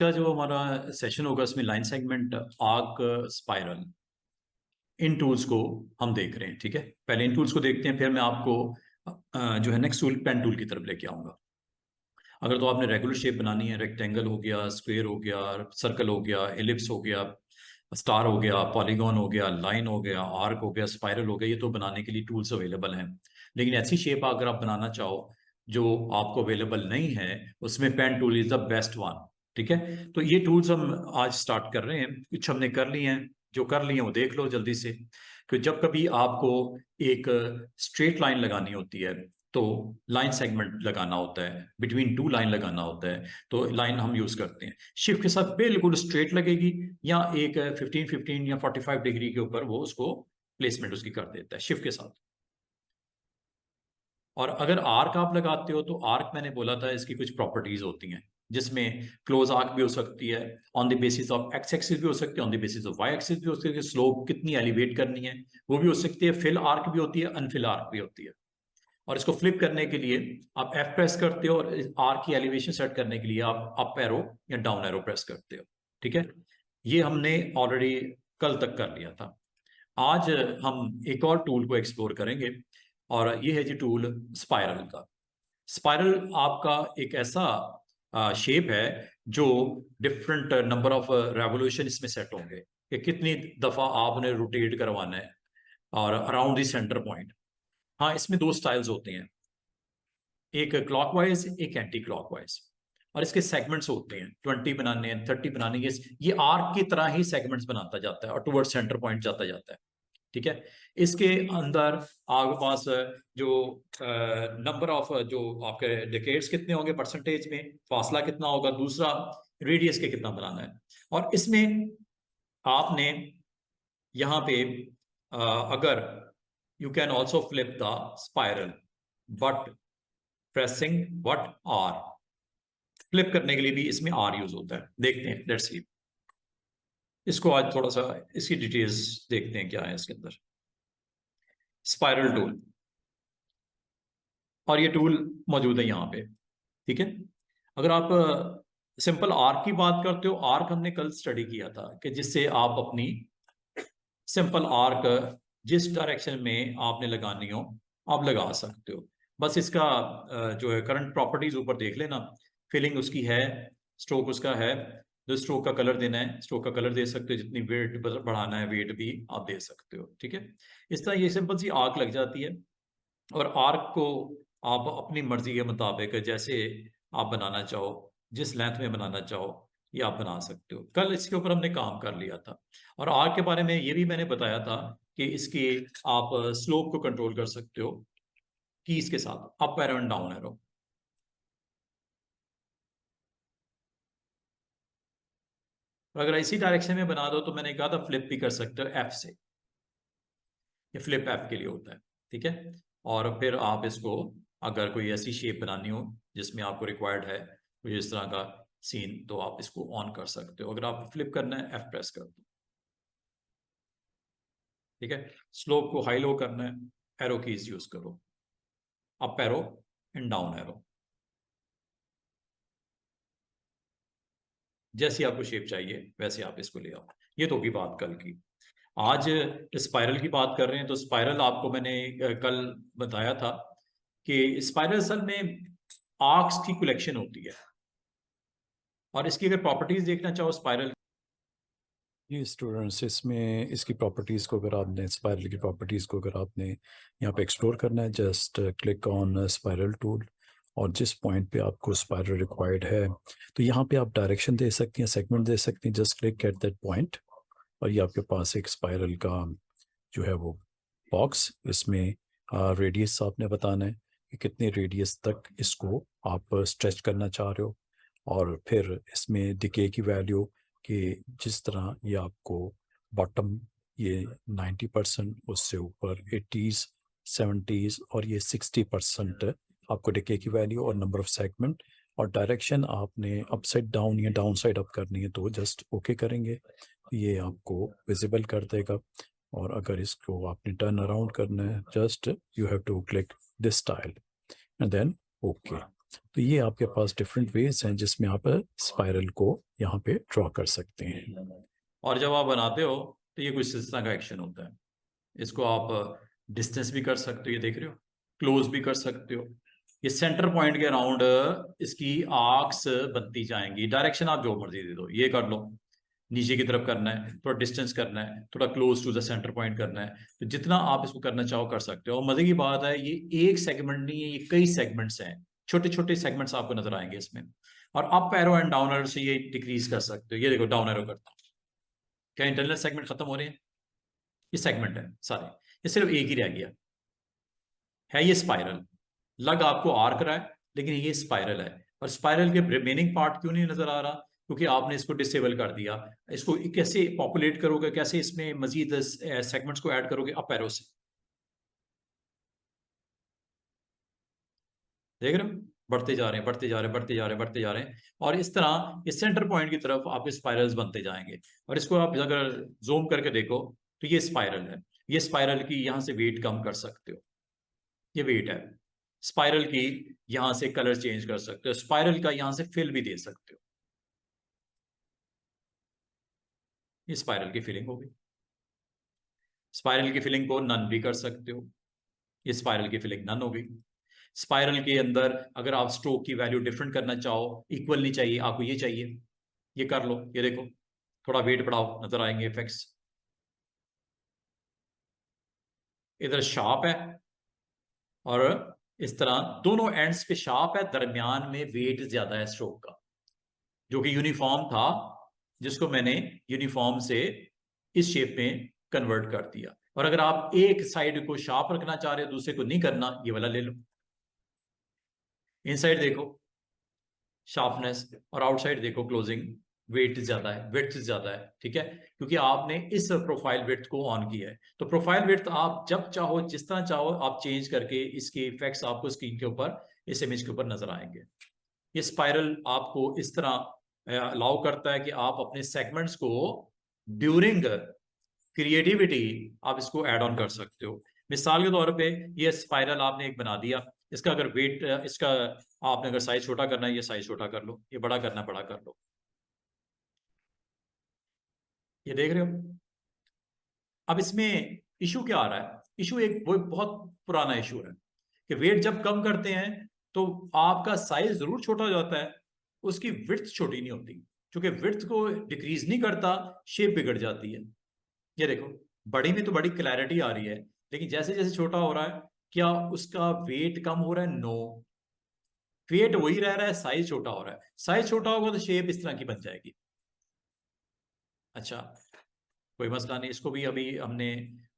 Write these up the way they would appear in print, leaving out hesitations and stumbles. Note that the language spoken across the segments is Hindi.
का जो हमारा सेशन होगा उसमें लाइन सेगमेंट, आर्क, स्पाइरल, इन टूल्स को हम देख रहे हैं। ठीक है, पहले इन टूल्स को देखते हैं, फिर मैं आपको जो है नेक्स्ट टूल पेन टूल की तरफ लेके आऊंगा। अगर तो आपने रेगुलर शेप बनानी है, रेक्टेंगल हो गया, स्क्वायर हो गया, सर्कल हो गया, एलिप्स हो गया, स्टार हो गया, पॉलीगॉन हो गया, लाइन हो गया, आर्क हो गया, स्पाइरल हो गया, ये तो बनाने के लिए टूल्स अवेलेबल हैं। लेकिन ऐसी शेप अगर आप बनाना चाहो जो आपको अवेलेबल नहीं है, उसमें pen tool is the best one. ठीक है, तो ये टूल्स हम आज स्टार्ट कर रहे हैं। कुछ हमने कर लिए हैं, जो कर लिए वो देख लो जल्दी से। कि जब कभी आपको एक स्ट्रेट लाइन लगानी होती है तो लाइन सेगमेंट लगाना होता है, बिटवीन टू लाइन लगाना होता है, तो लाइन हम यूज करते हैं। शिफ्ट के साथ बिल्कुल स्ट्रेट लगेगी, या एक 15 या 45 डिग्री के ऊपर वो उसको प्लेसमेंट उसकी कर देता है शिफ्ट के साथ। और अगर आर्क आप लगाते हो तो आर्क मैंने बोला था इसकी कुछ प्रॉपर्टीज होती हैं, जिसमें क्लोज आर्क भी हो सकती है, on the basis of X axis भी हो सकती है, on the basis of Y axis भी हो सकती है, स्लोप कितनी एलिवेट करनी है वो भी हो सकती है, फिल आर्क भी होती है, अनफिल आर्क भी होती है। और इसको फ्लिप करने के लिए आप एफ प्रेस करते हो, और आर्क की एलिवेशन सेट करने के लिए आप अप एरो या डाउन एरो प्रेस करते हो। ठीक है, ये हमने ऑलरेडी कल तक कर लिया था। आज हम एक और टूल को एक्सप्लोर करेंगे, और ये है जी टूल स्पाइरल का। स्पाइरल आपका एक ऐसा शेप है जो डिफरेंट नंबर ऑफ रेवोल्यूशन इसमें सेट होंगे कि कितनी दफा आपने रोटेट करवाना है, और अराउंड द सेंटर पॉइंट। हाँ, इसमें दो स्टाइल्स होते हैं, एक क्लॉकवाइज, एक एंटी क्लॉकवाइज। और इसके सेगमेंट्स होते हैं, 20 बनाने हैं, 30 बनाने हैं। ये आर्क की तरह ही सेगमेंट्स बनाता जाता है और टुवर्ड सेंटर पॉइंट जाता जाता है। ठीक है, इसके अंदर आपके पास जो नंबर ऑफ जो आपके डिकेड्स कितने होंगे परसेंटेज में, फासला कितना होगा, दूसरा रेडियस के कितना बनाना है। और इसमें आपने यहाँ पे अगर you can also flip the spiral but pressing what R. Flip करने के लिए भी इसमें आर यूज होता है। देखते हैं, लेट्स सी। इसको आज थोड़ा सा इसकी डिटेल्स देखते हैं क्या है इसके अंदर। स्पाइरल टूल, और ये टूल मौजूद है यहाँ पे। ठीक है, अगर आप सिंपल आर्क की बात करते हो, आर्क हमने कल स्टडी किया था कि जिससे आप अपनी सिंपल आर्क जिस डायरेक्शन में आपने लगानी हो आप लगा सकते हो। बस इसका जो है करंट प्रॉपर्टीज ऊपर देख लेना। फिलिंग उसकी है, स्ट्रोक उसका है, जो स्ट्रोक का कलर देना है स्ट्रोक का कलर दे सकते हो, जितनी वेट बढ़ाना है वेट भी आप दे सकते हो। ठीक है, इस तरह ये सिंपल सी आर्क लग जाती है। और आर्क को आप अपनी मर्जी के मुताबिक जैसे आप बनाना चाहो, जिस लेंथ में बनाना चाहो, ये आप बना सकते हो। कल इसके ऊपर हमने काम कर लिया था, और आर्क के बारे में ये भी मैंने बताया था कि इसकी आप स्लोप को कंट्रोल कर सकते हो कीज के साथ, up arrow and down arrow. और अगर इसी डायरेक्शन में बना दो तो मैंने कहा था फ्लिप भी कर सकते हो एफ से, ये फ्लिप एफ के लिए होता है। ठीक है, और फिर आप इसको अगर कोई ऐसी शेप बनानी हो जिसमें आपको रिक्वायर्ड है कोई इस तरह का सीन, तो आप इसको ऑन कर सकते हो। अगर आप फ्लिप करना है एफ प्रेस कर दो। ठीक है, स्लोप को हाई लो करना है, एरो कीज यूज करो, up arrow and down arrow, जैसी आपको शेप चाहिए वैसे आप इसको ले आओ। ये तो होगी बात कल की। आज स्पाइरल की बात कर रहे हैं, तो स्पाइरल आपको मैंने कल बताया था कि स्पाइरल असल में आर्क्स की कलेक्शन होती है। और इसकी अगर प्रॉपर्टीज देखना चाहो स्पाइरल, ये स्टूडेंट्स इसमें इसकी प्रॉपर्टीज़ को अगर आपने स्पाइरल की प्रॉपर्टीज़ को अगर आपने यहाँ पे एक्सप्लोर करना है, just click on spiral tool. और जिस पॉइंट पे आपको स्पाइरल रिक्वायर्ड है तो यहाँ पे आप डायरेक्शन दे सकती हैं, सेगमेंट दे सकती हैं, just click at that point. और ये आपके पास एक स्पाइरल का जो है वो बॉक्स, इसमें रेडियस आपने बताना है कि कितने रेडियस तक इसको आप स्ट्रेच करना चाह रहे हो। और फिर इसमें डिके की वैल्यू कि जिस तरह ये आपको बॉटम ये 90%, उससे ऊपर 80s 70s और ये 60% आपको डिके की वैल्यू, और नंबर ऑफ सेगमेंट। और डायरेक्शन आपने अपसाइड डाउन या डाउन साइड अप करनी है तो जस्ट ओके करेंगे, ये आपको विजिबल कर देगा। और अगर इसको आपने टर्न अराउंड करना है, just you have to click this style and then okay. तो ये आपके पास डिफरेंट वेज हैं जिसमें आप स्पाइरल को यहाँ पे ड्रॉ कर सकते हैं। और जब आप बनाते हो तो ये कुछ इस तरह का एक्शन होता है। इसको आप डिस्टेंस भी कर सकते हो, ये देख रहे हो, क्लोज भी कर सकते हो। ये सेंटर पॉइंट के अराउंड इसकी आर्क्स बनती जाएंगी, डायरेक्शन आप जो मर्जी दे दो, ये कर लो, नीचे की तरफ करना है, थोड़ा डिस्टेंस करना है, थोड़ा close to the center point करना है, तो जितना आप इसको करना चाहो कर सकते हो। और मजे की बात है, ये एक सेगमेंट नहीं है, ये कई सेगमेंट्स हैं, छोटे छोटे सेगमेंट्स आपको नजर आएंगे इसमें। और up arrow and down arrow से ये डिक्रीज कर सकते हो। ये देखो डाउन एरो करता हूँ, क्या इंटरनल सेगमेंट खत्म हो रहे हैं? ये सेगमेंट है सारे, ये सिर्फ एक ही रह गया है, ये स्पाइरल। लग आपको आर्क रहा है लेकिन ये स्पाइरल है। और स्पाइरल के रिमेनिंग पार्ट क्यों नहीं नजर आ रहा? क्योंकि आपने इसको डिसेबल कर दिया। इसको कैसे पॉपुलेट करोगे, कैसे इसमें मजीद सेगमेंट्स को ऐड करोगे? अप एरो से, देख रहे हो, बढ़ते जा रहे हैं, बढ़ते जा रहे हैं, बढ़ते जा रहे हैं, बढ़ते जा रहे हैं। और इस तरह इस सेंटर पॉइंट की तरफ आपके स्पाइरल्स बनते जाएंगे। और इसको आप अगर जूम करके देखो तो ये स्पाइरल है। ये स्पाइरल की यहां से वेट कम कर सकते हो, ये वेट है स्पाइरल की। यहां से कलर चेंज कर सकते हो, स्पाइरल का यहां से फिल भी दे सकते हो। ये स्पाइरल की फिलिंग होगी। स्पाइरल की फिलिंग को नन भी कर सकते हो, ये स्पाइरल की फिलिंग नन होगी। स्पाइरल के अंदर अगर आप स्ट्रोक की वैल्यू डिफरेंट करना चाहो, इक्वल नहीं चाहिए आपको, ये चाहिए, ये कर लो। ये देखो, थोड़ा वेट बढ़ाओ, नजर आएंगे इफेक्ट्स। इधर शार्प है और इस तरह दोनों एंड्स पे शार्प है, दरमियान में वेट ज्यादा है स्ट्रोक का, जो कि यूनिफॉर्म था, जिसको मैंने यूनिफॉर्म से इस शेप में कन्वर्ट कर दिया। और अगर आप एक साइड को शार्प रखना चाह रहे हो, दूसरे को नहीं करना, ये वाला ले लो। इनसाइड देखो शार्पनेस, और आउटसाइड देखो क्लोजिंग, वेट ज्यादा है, विड्थ ज्यादा है, ठीक है, क्योंकि आपने इस प्रोफाइल विड्थ को ऑन किया है। तो प्रोफाइल विड्थ आप जब चाहो, जिस तरह चाहो, आप चेंज करके इसके इफेक्ट्स आपको स्क्रीन के ऊपर, इस इमेज के ऊपर नजर आएंगे। ये स्पाइरल आपको इस तरह अलाउ करता है कि आप अपने सेगमेंट्स को ड्यूरिंग क्रिएटिविटी आप इसको ऐड ऑन कर सकते हो। मिसाल के तौर पे ये स्पाइरल आपने एक बना दिया, इसका अगर वेट, इसका आपने अगर साइज छोटा करना है, ये साइज छोटा कर लो, ये बड़ा करना है बड़ा कर लो। ये देख रहे हो। अब इसमें इशू क्या आ रहा है? इशू एक वो बहुत पुराना इशू है कि वेट जब कम करते हैं तो आपका साइज जरूर छोटा हो जाता है, उसकी विड्थ छोटी नहीं होती। क्योंकि विड्थ को डिक्रीज नहीं करता, शेप बिगड़ जाती है। ये देखो, बड़ी में तो बड़ी क्लैरिटी आ रही है, लेकिन जैसे जैसे छोटा हो रहा है, क्या उसका वेट कम हो रहा है? नो, वेट वही रह रहा है, साइज छोटा हो रहा है। साइज छोटा होगा तो शेप इस तरह की बन जाएगी। अच्छा, कोई मसला नहीं, इसको भी अभी हमने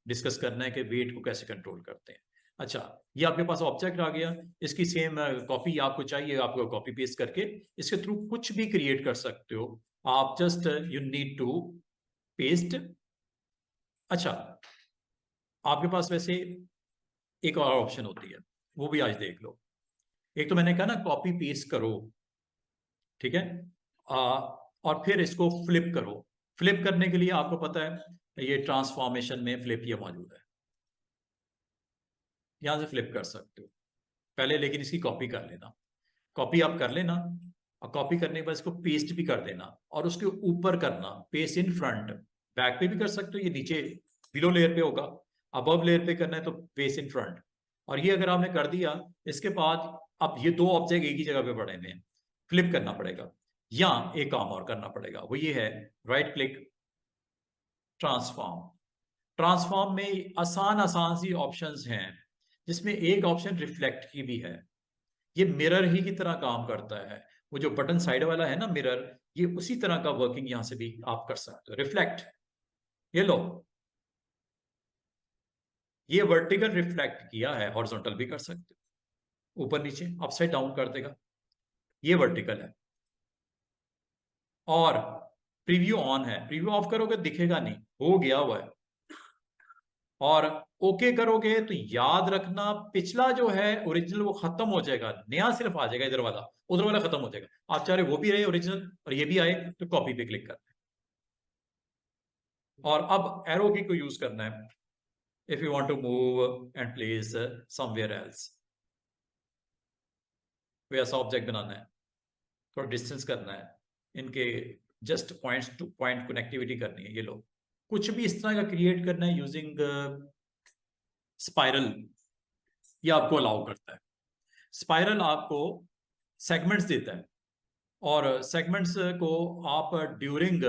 डिस्कस करना है कि वेट को कैसे कंट्रोल करते हैं। अच्छा, ये आपके पास ऑब्जेक्ट आ गया, इसकी सेम कॉपी आपको चाहिए, आपको कॉपी पेस्ट करके इसके थ्रू कुछ भी क्रिएट कर सकते हो आप। Just you need to paste. अच्छा, आपके पास वैसे एक और ऑप्शन होती है, वो भी आज देख लो। एक तो मैंने कहा ना कॉपी पेस्ट करो, ठीक है, और फिर इसको फ्लिप करो। फ्लिप करने के लिए आपको पता है ये ट्रांसफॉर्मेशन में फ्लिप ये मौजूद है, यहां से फ्लिप कर सकते हो पहले, लेकिन इसकी कॉपी कर लेना। कॉपी आप कर लेना, और कॉपी करने के बाद इसको पेस्ट भी कर देना, और उसके ऊपर करना पेस्ट इन फ्रंट। बैक पे भी कर सकते हो, ये नीचे बिलो लेयर पे होगा, अबव लेयर पे करना है तो पेस्ट इन फ्रंट। और ये अगर आपने कर दिया, इसके बाद अब ये दो ऑब्जेक्ट एक ही जगह पे पड़े हुए हैं, फ्लिप करना पड़ेगा, या एक काम और करना पड़ेगा, वो ये है राइट क्लिक ट्रांसफॉर्म। ट्रांसफॉर्म में आसान आसान सी ऑप्शंस हैं, जिसमें एक ऑप्शन रिफ्लेक्ट की भी है। ये मिरर ही की तरह काम करता है, वो जो बटन साइड वाला है ना मिरर, ये उसी तरह का वर्किंग यहां से भी आप कर सकते हो। रिफ्लेक्ट, ये लो, ये वर्टिकल रिफ्लेक्ट किया है, हॉरिजॉन्टल भी कर सकते हो, ऊपर नीचे अपसाइड डाउन कर देगा, ये वर्टिकल है। और प्रीव्यू ऑन है, प्रीव्यू ऑफ करोगे दिखेगा नहीं, हो गया हुआ है। और ओके करोगे तो याद रखना पिछला जो है ओरिजिनल वो खत्म हो जाएगा, नया सिर्फ आ जाएगा, इधर वाला, उधर वाला खत्म हो जाएगा। आप चाह रहे वो भी रहे ओरिजिनल और ये भी आए, तो कॉपी पे क्लिक करना है। और अब एरो की को यूज करना है if you want to move and place somewhere else. कोई ऐसा ऑब्जेक्ट बनाना है, थोड़ा डिस्टेंस करना है, इनके just points two point connectivity करनी है, ये लो कुछ भी इस तरह का क्रिएट करना है यूजिंग स्पाइरल, ये आपको अलाउ करता है। स्पाइरल आपको सेगमेंट्स देता है, और सेगमेंट्स को आप ड्यूरिंग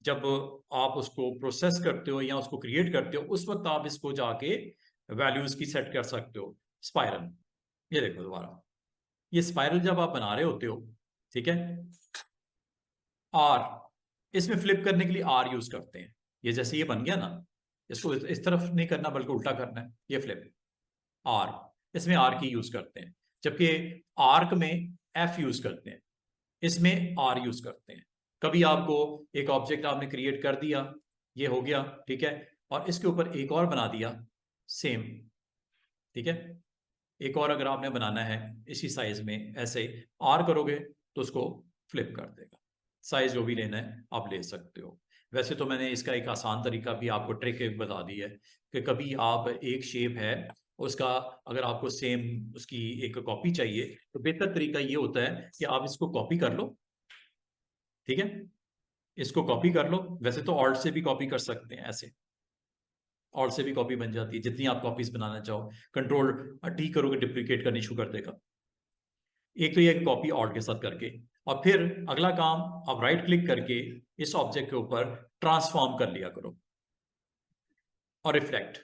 जब आप उसको प्रोसेस करते हो या उसको क्रिएट करते हो, उस वक्त आप इसको जाके वैल्यूज की सेट कर सकते हो। स्पाइरल, ये देखो दोबारा, ये स्पाइरल जब आप बना रहे होते हो, ठीक है, आर, इसमें फ्लिप करने के लिए आर यूज करते हैं। ये जैसे ये बन गया ना, इसको इस तरफ नहीं करना बल्कि उल्टा करना है, ये फ्लिप आर, इसमें आर की यूज करते हैं। जबकि आर्क में एफ यूज करते हैं, इसमें आर यूज करते हैं। कभी आपको एक ऑब्जेक्ट आपने क्रिएट कर दिया, ये हो गया, ठीक है, और इसके ऊपर एक और बना दिया सेम, ठीक है, एक और अगर आपने बनाना है इसी साइज में, ऐसे आर करोगे तो उसको फ्लिप कर देगा। साइज जो भी लेना है आप ले सकते हो। वैसे तो मैंने इसका एक आसान तरीका भी आपको, ट्रिक एक बता दी है कि कभी आप एक शेप है उसका, अगर आपको सेम उसकी एक कॉपी चाहिए तो बेहतर तरीका ये होता है कि आप इसको कॉपी कर लो, ठीक है, इसको कॉपी कर लो। वैसे तो ऑल्ट से भी कॉपी कर सकते हैं, ऐसे ऑल्ट से भी कॉपी बन जाती है, जितनी आप कॉपीज बनाना चाहो। कंट्रोल टी करोगे डिप्लीकेट करनी शुरू कर देगा। एक तो ये कॉपी ऑल्ट के साथ करके, और फिर अगला काम आप राइट क्लिक करके इस ऑब्जेक्ट के ऊपर ट्रांसफॉर्म कर लिया करो और रिफ्लेक्ट,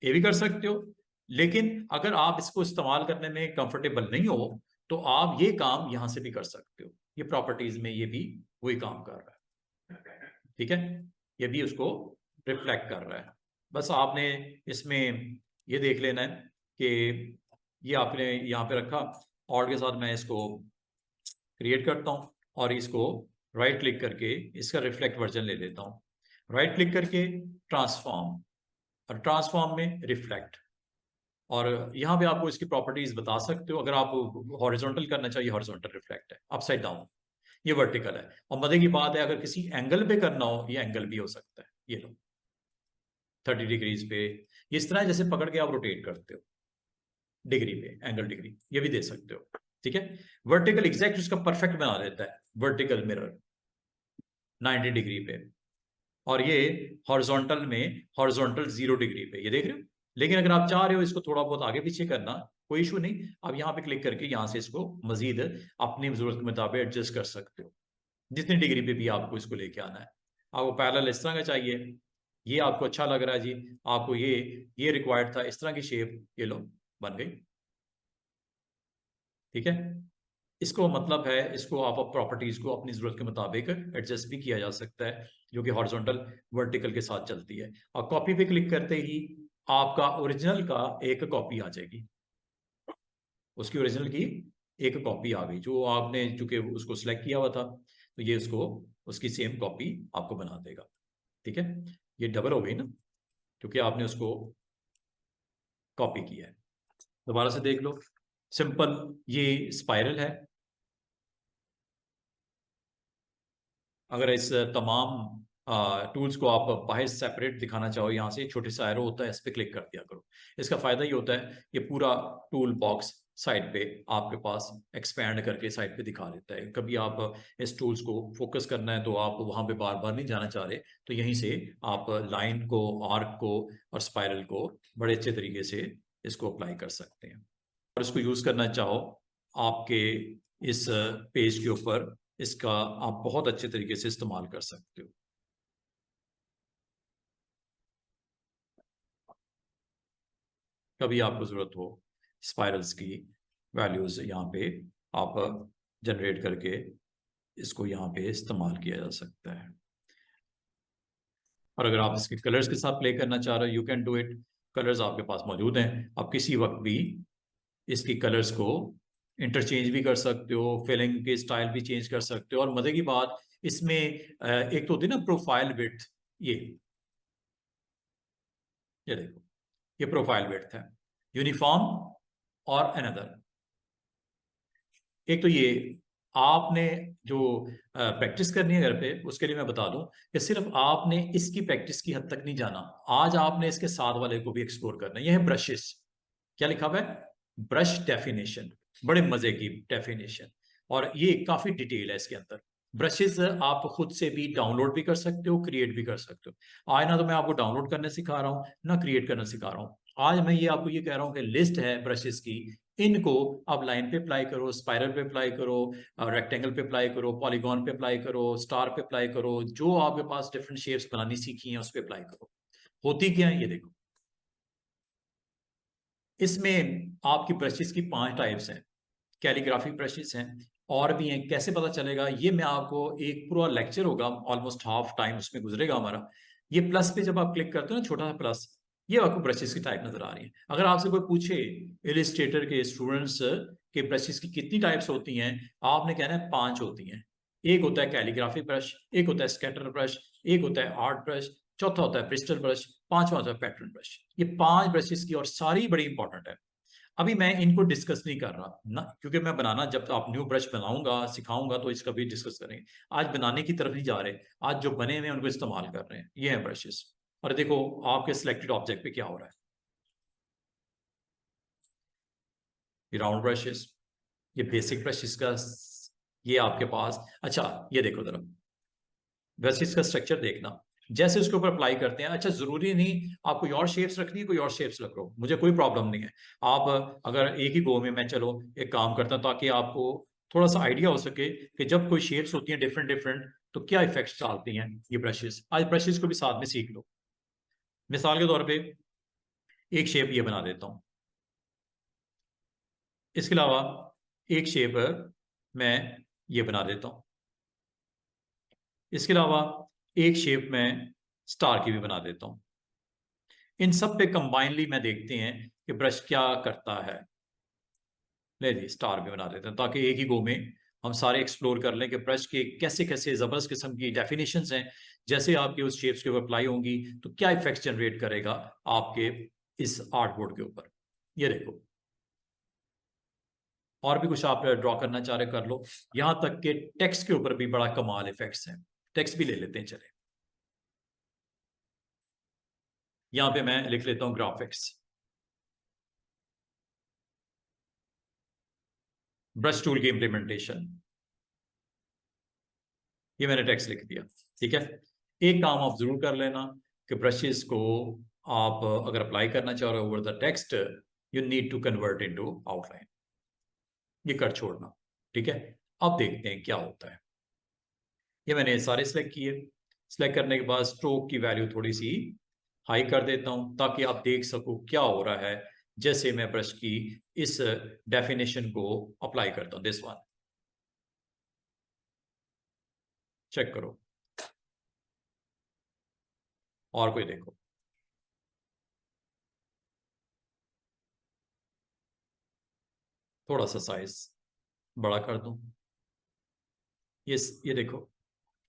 ये भी कर सकते हो। लेकिन अगर आप इसको इस्तेमाल करने में कंफर्टेबल नहीं हो तो आप ये काम यहां से भी कर सकते हो। ये प्रॉपर्टीज में ये भी वही काम कर रहा है, ठीक है, ये भी उसको रिफ्लेक्ट कर रहा है। बस आपने इसमें ये देख लेना है कि ये आपने यहाँ पे रखा, ऑल्ट के साथ मैं इसको क्रिएट करता हूँ और इसको राइट क्लिक करके इसका रिफ्लेक्ट वर्जन ले लेता हूँ, राइट क्लिक करके ट्रांसफॉर्म, और ट्रांसफॉर्म में रिफ्लेक्ट, और यहाँ पे आपको इसकी प्रॉपर्टीज बता सकते हो। अगर आप हॉरिजॉन्टल करना चाहिए हॉरिजॉन्टल रिफ्लेक्ट है, अपसाइड डाउन ये वर्टिकल है। और मजे की बात है, अगर किसी एंगल पे करना हो ये एंगल भी हो सकता है, ये लो 30 डिग्रीज पे, इस तरह जैसे पकड़ के आप रोटेट करते हो डिग्री पे, एंगल डिग्री ये भी दे सकते हो, ठीक है। वर्टिकल एग्जैक्ट उसका परफेक्ट बना देता है, वर्टिकल मिरर 90 डिग्री पे, और ये हॉरिजॉन्टल में हॉरिजॉन्टल 0 डिग्री पे, ये देख रहे हो। लेकिन अगर आप चाह रहे हो इसको थोड़ा बहुत आगे पीछे करना, कोई इशू नहीं, आप यहाँ पे क्लिक करके यहाँ से इसको मजीद अपनी जरूरत के मुताबिक एडजस्ट कर सकते हो, जितनी डिग्री पे भी आपको इसको लेके आना है। आपको पैरेलल इस तरह का चाहिए, ये आपको अच्छा लग रहा है जी, आपको ये रिक्वायर्ड था इस तरह की शेप, ये लो बन गई, ठीक है। इसको मतलब है, इसको आप प्रॉपर्टीज को अपनी जरूरत के मुताबिक एडजस्ट भी किया जा सकता है, जो कि हॉरिजॉन्टल वर्टिकल के साथ चलती है। और कॉपी पे क्लिक करते ही आपका ओरिजिनल का एक कॉपी आ जाएगी, उसकी ओरिजिनल की एक कॉपी आ गई, जो आपने चूंकि उसको सिलेक्ट किया हुआ था तो ये उसको उसकी सेम कॉपी आपको बना देगा, ठीक है। ये डबल हो गई ना, क्योंकि आपने उसको कॉपी किया है। दोबारा से देख लो, सिंपल ये स्पाइरल है। अगर इस तमाम टूल्स को आप बाहर सेपरेट दिखाना चाहो, यहाँ से छोटे सा एरो होता है, इस पर क्लिक कर दिया करो। इसका फायदा ये होता है कि पूरा टूल बॉक्स साइड पे आपके पास एक्सपैंड करके साइड पे दिखा देता है। कभी आप इस टूल्स को फोकस करना है तो आप वहाँ पे बार बार नहीं जाना चाह रहे, तो यहीं से आप लाइन को, आर्क को और स्पाइरल को बड़े अच्छे तरीके से इसको अप्लाई कर सकते हैं। और इसको यूज करना चाहो आपके इस पेज के ऊपर, इसका आप बहुत अच्छे तरीके से इस्तेमाल कर सकते हो। कभी आपको जरूरत हो स्पाइरल्स की वैल्यूज, यहाँ पे आप जनरेट करके इसको यहाँ पे इस्तेमाल किया जा सकता है। और अगर आप इसके कलर्स के साथ प्ले करना चाह रहे हो, you can do it. Colours आपके पास मौजूद हैं, आप किसी वक्त भी इसकी कलर्स को इंटरचेंज भी कर सकते हो, फिलिंग के स्टाइल भी चेंज कर सकते हो। और मजे की बात इसमें एक तो होती है ना प्रोफाइल विड्थ, ये देखो, ये प्रोफाइल विड्थ है, यूनिफॉर्म और अनदर। एक तो ये आपने जो प्रैक्टिस करनी है घर पे, उसके लिए मैं बता दूं कि सिर्फ आपने इसकी प्रैक्टिस की हद तक नहीं जाना, आज आपने इसके साथ वाले को भी एक्सप्लोर करना है। यह है ब्रशेस, क्या लिखा हुआ है, ब्रश डेफिनेशन। बड़े मजे की डेफिनेशन, और ये काफी डिटेल है इसके अंदर। ब्रशेस आप खुद से भी डाउनलोड भी कर सकते हो, क्रिएट भी कर सकते हो। आज ना तो मैं आपको डाउनलोड करने सिखा रहा हूँ, ना क्रिएट करना सिखा रहा हूँ। आज मैं ये आपको ये कह रहा हूँ कि लिस्ट है ब्रशेस की, इनको आप लाइन पे अप्लाई करो, स्पाइरल पे अप्लाई करो, रेक्टेंगल पे अप्लाई करो, पॉलीगॉन पे अप्लाई करो, स्टार पे अप्लाई करो, जो आपके पास डिफरेंट शेप्स बनानी सीखी हैं उस पे अप्लाई करो। होती क्या है ये देखो। इसमें आपकी ब्रशेस की 5 टाइप्स हैं, कैलीग्राफी ब्रशेस हैं, और भी हैं। कैसे पता चलेगा, ये मैं आपको, एक पूरा लेक्चर होगा, ऑलमोस्ट हाफ टाइम उसमें गुजरेगा हमारा। ये प्लस पे जब आप क्लिक करते हो ना, छोटा सा प्लस, ये आपको ब्रशेस की टाइप नजर आ रही है। अगर आपसे कोई पूछे इलिस्ट्रेटर के स्टूडेंट्स के ब्रशेस की कितनी टाइप्स होती हैं, आपने कहना है 5 होती हैं। एक होता है कैलीग्राफी ब्रश, एक होता है स्कैटर ब्रश, एक होता है आर्ट ब्रश, चौथा होता है ब्रिस्टल ब्रश, पांचवा होता है पैटर्न ब्रश। ये 5 ब्रशेस की, और सारी बड़ी इंपॉर्टेंट है। अभी मैं इनको डिस्कस नहीं कर रहा ना, क्योंकि मैं बनाना, जब आप न्यू ब्रश बनाऊंगा सिखाऊंगा तो इसका भी डिस्कस करेंगे। आज बनाने की तरफ नहीं जा रहे, आज जो बने हुए हैं उनको इस्तेमाल कर रहे हैं। ये हैं ब्रशेस। और देखो आपके सिलेक्टेड ऑब्जेक्ट पे क्या हो रहा है। ये राउंड ब्रशेस, ये बेसिक ब्रशेस का, ये आपके पास। अच्छा ये देखो जरा, ब्रशेस का स्ट्रक्चर देखना, जैसे उसके ऊपर अप्लाई करते हैं। अच्छा जरूरी नहीं आपको कोई और शेप्स रखनी है, कोई और शेप्स रख लो, मुझे कोई प्रॉब्लम नहीं है। आप अगर एक ही गो में, मैं चलो एक काम करता हूं ताकि आपको थोड़ा सा आइडिया हो सके कि जब कोई शेप्स होती हैं डिफरेंट डिफरेंट, तो क्या इफेक्ट्स डालती हैं ये ब्रशेस। आज ब्रशेस को भी साथ में सीख लो। मिसाल के तौर पे एक शेप ये बना देता हूं, इसके अलावा एक शेप मैं ये बना देता हूं, इसके अलावा एक शेप में स्टार की भी बना देता हूं। इन सब पे कंबाइनली मैं देखते हैं कि ब्रश क्या करता है। ले जी स्टार भी बना देते हैं, ताकि एक ही गो में हम सारे एक्सप्लोर कर लें कि ब्रश के कैसे कैसे जबरदस्त किस्म की डेफिनेशंस हैं। जैसे आपके उस शेप्स के ऊपर अप्लाई होंगी तो क्या इफेक्ट्स जनरेट करेगा आपके इस आर्ट बोर्ड के ऊपर। ये देखो, और भी कुछ आप ड्रॉ करना चाह रहे कर लो। यहां तक के टेक्स्ट के ऊपर भी बड़ा कमाल इफेक्ट्स हैं। टेक्स्ट भी ले लेते हैं, चले यहां पे मैं लिख लेता हूं ग्राफिक्स। ब्रश टूल की इंप्लीमेंटेशन, ये मैंने टेक्स्ट लिख दिया। ठीक है, एक काम आप जरूर कर लेना कि ब्रशेस को आप अगर अप्लाई करना चाह रहे हो over the text, you need to convert into outline. ये कर छोड़ना। ठीक है, अब देखते हैं क्या होता है। ये मैंने सारे सिलेक्ट किए। सिलेक्ट करने के बाद स्ट्रोक की वैल्यू थोड़ी सी हाई कर देता हूं, ताकि आप देख सको क्या हो रहा है जैसे मैं ब्रश की इस डेफिनेशन को अप्लाई करता हूं। दिस वन चेक करो, और कोई देखो। थोड़ा सा साइज बड़ा कर दूं, ये देखो,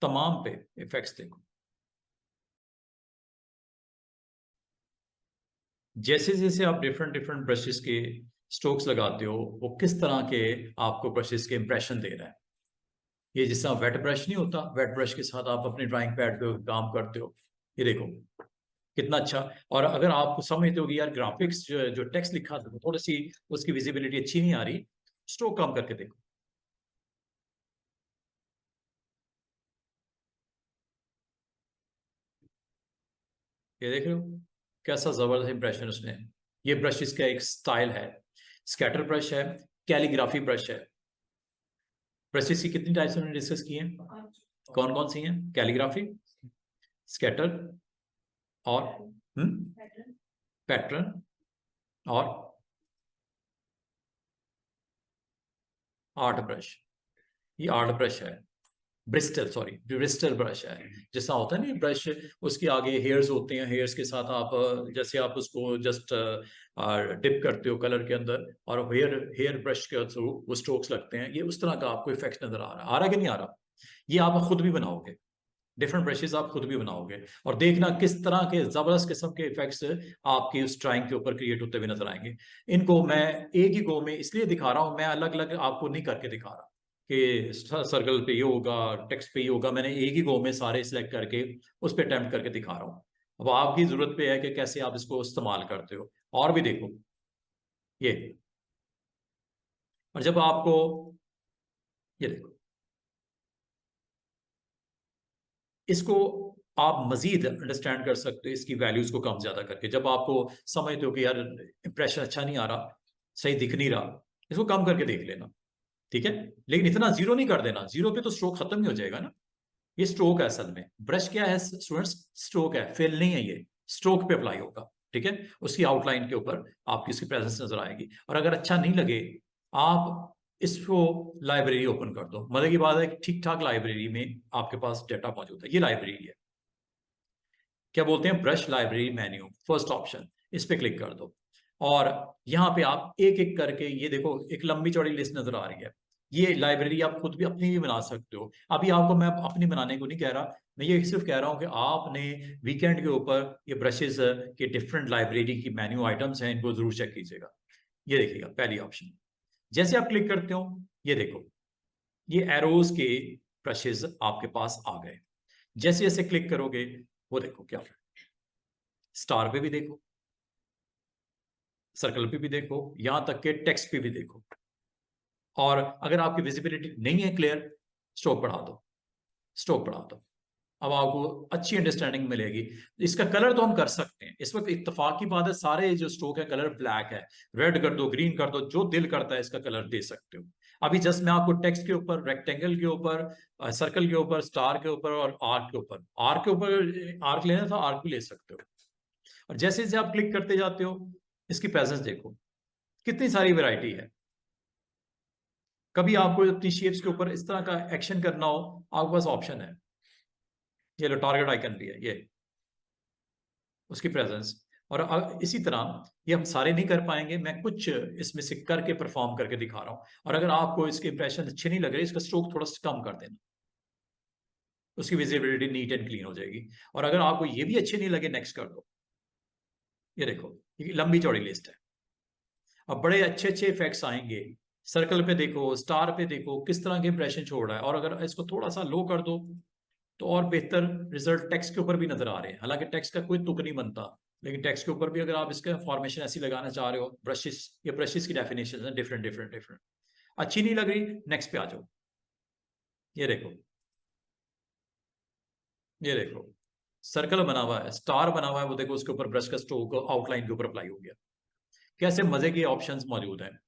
तमाम पे इफेक्ट्स देखो। जैसे जैसे आप डिफरेंट डिफरेंट ब्रशेस के स्ट्रोक्स लगाते हो, वो किस तरह के आपको ब्रशेस के इंप्रेशन दे रहा है। ये जिस तरह वेट ब्रश नहीं होता, वेट ब्रश के साथ आप अपने ड्राइंग पैड पे काम करते हो। ये देखो कितना अच्छा। और अगर आप समझते हो कि यार ग्राफिक्स जो टेक्स्ट लिखा था थोड़ी सी उसकी विजिबिलिटी अच्छी नहीं आ रही, स्ट्रोक कम करके देखो। ये देख रहे हो कैसा जबरदस्त इंप्रेशन उसने। ये ब्रश इसका एक स्टाइल है। स्कैटर ब्रश है, कैलीग्राफी ब्रश है। ब्रशेस की कितनी टाइप्स हमने डिस्कस की हैं, कौन कौन सी हैं? कैलीग्राफी, स्कैटर, और पैटर्न, और आर्ट ब्रश। ये आर्ट ब्रश है, ब्रिस्टल, सॉरी ब्रिस्टल ब्रश है। जैसा होता है ना ब्रश, उसके आगे हेयर्स होते हैं, हेयर्स के साथ आप जैसे आप उसको जस्ट डिप करते हो कलर के अंदर, और हेयर हेयर ब्रश के थ्रू वो स्ट्रोक्स लगते हैं। ये उस तरह का आपको इफेक्ट नजर आ रहा कि नहीं आ रहा? ये आप खुद भी बनाओगे, डिफरेंट ब्रशेस आप खुद भी बनाओगे, और देखना किस तरह के जबरदस्त किस्म के इफेक्ट्स आपकी उस ड्राइंग के ऊपर क्रिएट होते हुए नजर आएंगे। इनको मैं एक ही गो में इसलिए दिखा रहा हूं, मैं अलग अलग आपको नहीं करके दिखा रहा कि सर्कल पे ये होगा, टेक्स्ट पे ये होगा। मैंने एक ही गो में सारे सिलेक्ट करके उस पर अटेम्प्ट करके दिखा रहा हूँ। अब आपकी जरूरत पे है कि कैसे आप इसको इस्तेमाल करते हो। और भी देखो, ये और जब आपको ये देखो, इसको आप मजीद अंडरस्टैंड कर सकते हो इसकी वैल्यूज को कम ज्यादा करके। जब आपको समझते हो कि यार इंप्रेशन अच्छा नहीं आ रहा, सही दिख नहीं रहा, इसको कम करके देख लेना, ठीक है। लेकिन इतना जीरो नहीं कर देना, जीरो पे तो स्ट्रोक खत्म ही हो जाएगा ना। ये स्ट्रोक है असल में, ब्रश क्या है स्टूडेंट्स, स्ट्रोक है, फेल नहीं है ये, स्ट्रोक पे अप्लाई होगा, ठीक है। उसकी आउटलाइन के ऊपर आपकी उसकी प्रेजेंस नजर आएगी। और अगर अच्छा नहीं लगे, आप इसको लाइब्रेरी ओपन कर दो। मजे की बात है कि ठीक ठाक लाइब्रेरी में आपके पास डेटा मौजूद है। ये लाइब्रेरी है, क्या बोलते हैं, brush library menu, first option, इस पे क्लिक कर दो। और यहाँ पे आप एक एक करके, ये देखो एक लंबी चौड़ी लिस्ट नजर आ रही है। ये लाइब्रेरी आप खुद भी अपनी भी बना सकते हो। अभी आपको मैं अपनी बनाने को नहीं कह रहा, मैं ये सिर्फ कह रहा हूँ कि आपने वीकेंड के ऊपर ये ब्रशेज के डिफरेंट लाइब्रेरी की मेन्यू आइटम्स हैं, इनको जरूर चेक कीजिएगा। ये देखिएगा पहली ऑप्शन, जैसे आप क्लिक करते हो ये देखो, ये एरोज के ब्रशेज आपके पास आ गए। जैसे जैसे क्लिक करोगे वो देखो क्या, स्टार पे भी देखो, सर्कल पे भी देखो, यहां तक के टेक्स्ट पे भी देखो। और अगर आपकी विजिबिलिटी नहीं है क्लियर, स्ट्रोक बढ़ा दो, स्ट्रोक बढ़ा दो। अब आपको अच्छी अंडरस्टैंडिंग मिलेगी। इसका कलर तो हम कर सकते हैं, इस वक्त इत्तेफाक की बात है सारे जो स्ट्रोक है कलर ब्लैक है, रेड कर दो, ग्रीन कर दो, जो दिल करता है इसका कलर दे सकते हो। अभी जस्ट मैं आपको टेक्स्ट के ऊपर, रेक्टेंगल के ऊपर, सर्कल के ऊपर, स्टार के ऊपर और आर्क के ऊपर, आर्क के ऊपर आर्क लेना था, आर्क भी ले सकते हो। और जैसे जैसे आप क्लिक करते जाते हो, इसकी प्रेजेंस देखो कितनी सारी वैरायटी है। कभी आपको अपनी शेप्स के ऊपर इस तरह का एक्शन करना हो, आपके पास ऑप्शन है, ये लो टारगेट आइकन भी है, ये उसकी प्रेजेंस। और इसी तरह ये हम सारे नहीं कर पाएंगे, मैं कुछ इसमें से करके परफॉर्म करके दिखा रहा हूं। और अगर आपको इसके इंप्रेशन अच्छे नहीं लग रहे, इसका स्ट्रोक थोड़ा सा कम कर देना, उसकी विजिबिलिटी नीट एंड क्लीन हो जाएगी। और अगर आपको ये भी अच्छे नहीं लगे, नेक्स्ट कर दो। ये देखो, ये लंबी चौड़ी लिस्ट है। अब बड़े अच्छे अच्छे इफेक्ट्स आएंगे। सर्कल पे देखो, स्टार पे देखो, किस तरह के इंप्रेशन छोड़ रहा है। और अगर इसको थोड़ा सा लो कर दो तो और बेहतर रिजल्ट टेक्स्ट के ऊपर भी नजर आ रहे हैं। हालांकि टेक्स्ट का कोई तुक नहीं बनता, लेकिन टेक्स्ट के ऊपर भी अगर आप इसका फॉर्मेशन ऐसी लगाना चाह रहे हो, ब्रशेस, ये ब्रशेस की डेफिनेशन है डिफरेंट डिफरेंट डिफरेंट। अच्छी नहीं लग रही, नेक्स्ट पे आ जाओ। ये देखो, ये देखो सर्कल बना हुआ है, स्टार बना हुआ है, वो देखो उसके ऊपर ब्रश का स्ट्रोक आउटलाइन के ऊपर अप्लाई हो गया। कैसे मजे के ऑप्शंस मौजूद हैं।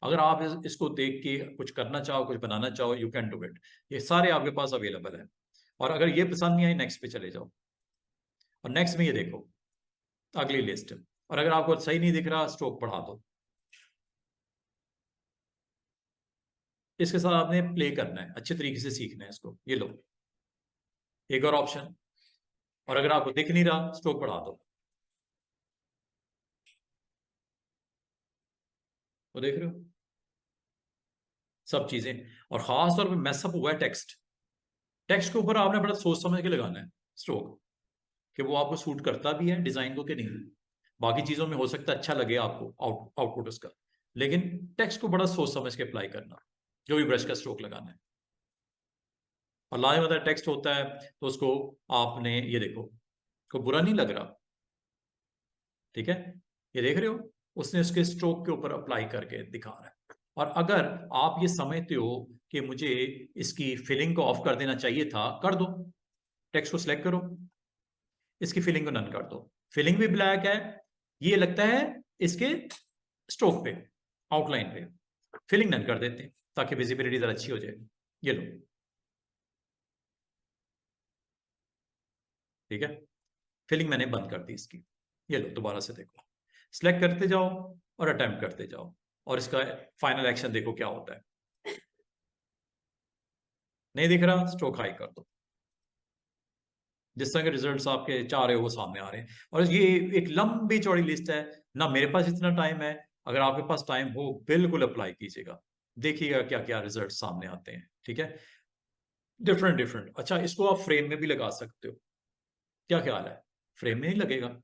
अगर आप इसको देख के कुछ करना चाहो, कुछ बनाना चाहो, यू कैन डू इट। ये सारे आपके पास अवेलेबल है। और अगर ये पसंद नहीं आई, नेक्स्ट पे चले जाओ। और नेक्स्ट में ये देखो अगली लिस्ट। और अगर आपको सही नहीं दिख रहा, स्ट्रोक बढ़ा दो। इसके साथ आपने प्ले करना है, अच्छे तरीके से सीखना है इसको। ये लो एक और ऑप्शन। और अगर आपको दिख नहीं रहा, स्ट्रोक बढ़ा दो। वो देख रहे हो सब चीजें। और खास तौर पे मैसअप हुआ है टेक्स्ट, टेक्स्ट के ऊपर आपने बड़ा सोच समझ के लगाना है स्ट्रोक, कि वो आपको सूट करता भी है डिजाइन को कि नहीं। बाकी चीजों में हो सकता है अच्छा लगे आपको आउटपुट उसका, लेकिन टेक्स्ट को बड़ा सोच समझ के अप्लाई करना, जो भी ब्रश का स्ट्रोक लगाना है। और लाने वाला टेक्स्ट होता है तो उसको आपने ये देखो, को बुरा नहीं लग रहा, ठीक है। ये देख रहे हो, उसने उसके स्ट्रोक के ऊपर अप्लाई करके दिखा रहा है। और अगर आप ये समझते हो कि मुझे इसकी फिलिंग को ऑफ कर देना चाहिए था, कर दो, टेक्स्ट को सिलेक्ट करो, इसकी फिलिंग को नन कर दो। फिलिंग भी ब्लैक है, ये लगता है इसके स्ट्रोक पे, आउटलाइन पे। फिलिंग नन कर देते हैं ताकि विजिबिलिटी जरा अच्छी हो जाए। ये लो, ठीक है, फिलिंग मैंने बंद कर दी इसकी। ये लो दोबारा से देखो, सिलेक्ट करते जाओ और अटेम्प्ट करते जाओ, और इसका फाइनल एक्शन देखो क्या होता है। नहीं दिख रहा, स्ट्रोक हाई कर दो। जिस तरह के रिजल्ट्स आपके चाह रहे हो वो सामने आ रहे हैं। और ये एक लंबी चौड़ी लिस्ट है, ना मेरे पास इतना टाइम है। अगर आपके पास टाइम हो, बिल्कुल अप्लाई कीजिएगा, देखिएगा क्या क्या रिजल्ट सामने आते हैं, ठीक है। Different different. अच्छा, इसको आप फ्रेम में भी लगा सकते हो, क्या ख्याल है। फ्रेम में नहीं लगेगा,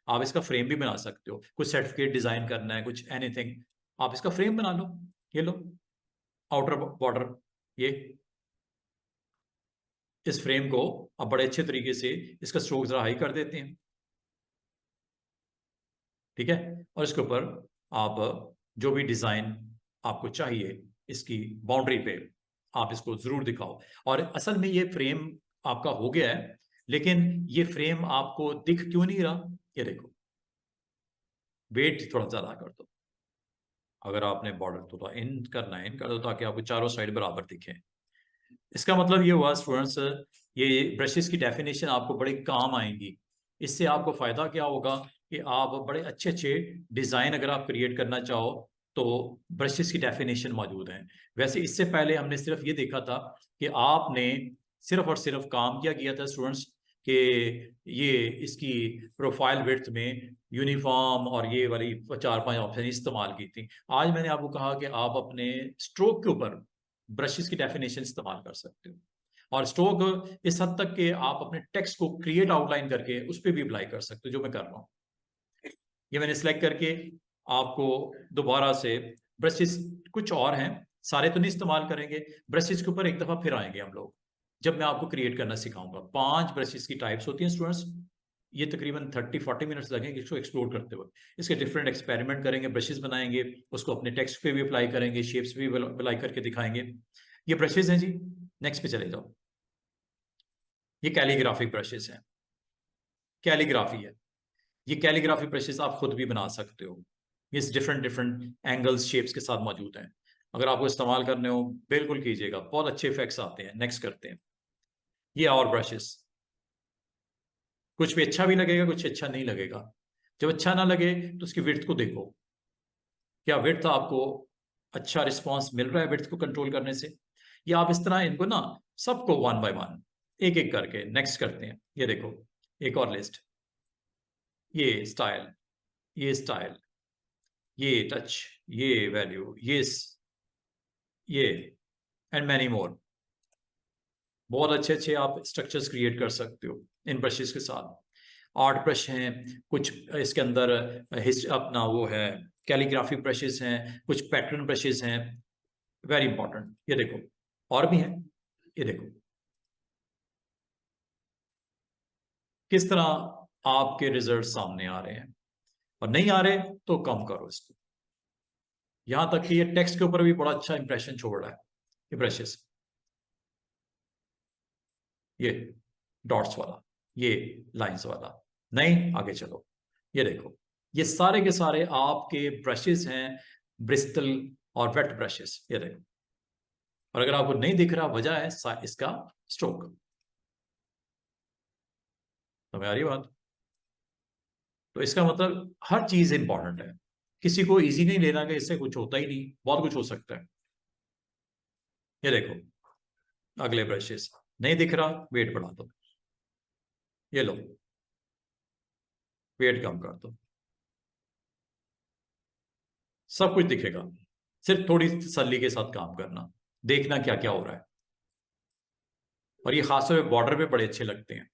आप इसका फ्रेम भी बना सकते हो। कुछ सर्टिफिकेट डिजाइन करना है, कुछ एनीथिंग, आप इसका फ्रेम बना लो। ये लो आउटर बॉर्डर, ये इस फ्रेम को आप बड़े अच्छे तरीके से इसका स्ट्रोक जरा हाई कर देते हैं, ठीक है। और इसके ऊपर आप जो भी डिजाइन आपको चाहिए इसकी बाउंड्री पे आप इसको जरूर दिखाओ। और असल में ये फ्रेम आपका हो गया है, लेकिन ये फ्रेम आपको दिख क्यों नहीं रहा? ये देखो, वेट थोड़ा ज्यादा कर दो। अगर आपने बॉर्डर थोड़ा इन करना है, इन कर दो ताकि आपको चारों साइड बराबर दिखे। इसका मतलब ये हुआ स्टूडेंट्स, ये ब्रशेस की डेफिनेशन आपको बड़े काम आएंगी। इससे आपको फायदा क्या होगा कि आप बड़े अच्छे अच्छे डिजाइन अगर आप क्रिएट करना चाहो तो ब्रशेस की डेफिनेशन मौजूद है। वैसे इससे पहले हमने सिर्फ ये देखा था कि आपने सिर्फ और सिर्फ काम क्या किया था स्टूडेंट्स कि ये इसकी प्रोफाइल विड्थ में यूनिफॉर्म और ये वाली 4-5 ऑप्शन इस्तेमाल की थी। आज मैंने आपको कहा कि आप अपने स्ट्रोक के ऊपर ब्रशेस की डेफिनेशन इस्तेमाल कर सकते हो, और स्ट्रोक इस हद तक कि आप अपने टेक्स्ट को क्रिएट आउटलाइन करके उस पर भी अप्लाई कर सकते हो, जो मैं कर रहा हूँ। ये मैंने सिलेक्ट करके आपको दोबारा से ब्रशेस कुछ और हैं, सारे तो नहीं इस्तेमाल करेंगे, ब्रशेस के ऊपर एक दफा फिर आएंगे हम लोग जब मैं आपको क्रिएट करना सिखाऊंगा। 5 ब्रशेस की टाइप्स होती हैं स्टूडेंट्स। ये तकरीबन 30-40 मिनट्स लगेंगे इसको एक्सप्लोर करते हुए। इसके डिफरेंट एक्सपेरिमेंट करेंगे, ब्रशेस बनाएंगे, उसको अपने टेक्स्ट पे भी अप्लाई करेंगे, शेप्स भी अप्लाई करके दिखाएंगे। ये ब्रशेस हैं जी। नेक्स्ट पे चले जाओ। ये कैलीग्राफिक ब्रशेस हैं, कैलीग्राफी है। ये कैलीग्राफी ब्रशेस आप खुद भी बना सकते हो। ये डिफरेंट डिफरेंट एंगल्स शेप्स के साथ मौजूद हैं। अगर आपको इस्तेमाल करने हो बिल्कुल कीजिएगा, बहुत अच्छे इफेक्ट्स आते हैं। नेक्स्ट करते हैं। ये और ब्रशेस, कुछ भी अच्छा भी लगेगा, कुछ अच्छा नहीं लगेगा। जब अच्छा ना लगे तो उसकी विड्थ को देखो, क्या विड्थ आपको अच्छा रिस्पॉन्स मिल रहा है विड्थ को कंट्रोल करने से। या आप इस तरह इनको ना सबको 1 बाय 1 एक एक करके नेक्स्ट करते हैं। ये देखो एक और लिस्ट, ये स्टाइल, ये स्टाइल, ये टच, ये वैल्यू, ये एंड मैनी मोर। बहुत अच्छे अच्छे आप स्ट्रक्चर्स क्रिएट कर सकते हो इन ब्रशेस के साथ। आर्ट ब्रश हैं कुछ, इसके अंदर अपना वो है कैलीग्राफी ब्रशेस हैं, कुछ पैटर्न ब्रशेस हैं, वेरी इंपॉर्टेंट। ये देखो और भी हैं। ये देखो किस तरह आपके रिजल्ट सामने आ रहे हैं, और नहीं आ रहे तो कम करो इसको। यहां तक कि ये टेक्स्ट के ऊपर भी बड़ा अच्छा इंप्रेशन छोड़ रहा है ये ब्रशेस। ये डॉट्स वाला, ये लाइंस वाला। नहीं, आगे चलो। ये देखो ये सारे के सारे आपके ब्रशेस हैं, ब्रिस्टल और वेट ब्रशेस। ये देखो, और अगर आपको नहीं दिख रहा वजह है इसका स्ट्रोक। समझ आ रही बात? तो इसका मतलब हर चीज इंपॉर्टेंट है। किसी को इजी नहीं लेना कि इससे कुछ होता ही नहीं, बहुत कुछ हो सकता है। ये देखो अगले ब्रशेस, नहीं दिख रहा वेट बढ़ा दो, ये लो वेट कम कर दो, सब कुछ दिखेगा। सिर्फ थोड़ी तसल्ली के साथ काम करना, देखना क्या क्या हो रहा है। और ये खासतौर पे बॉर्डर पे बड़े अच्छे लगते हैं।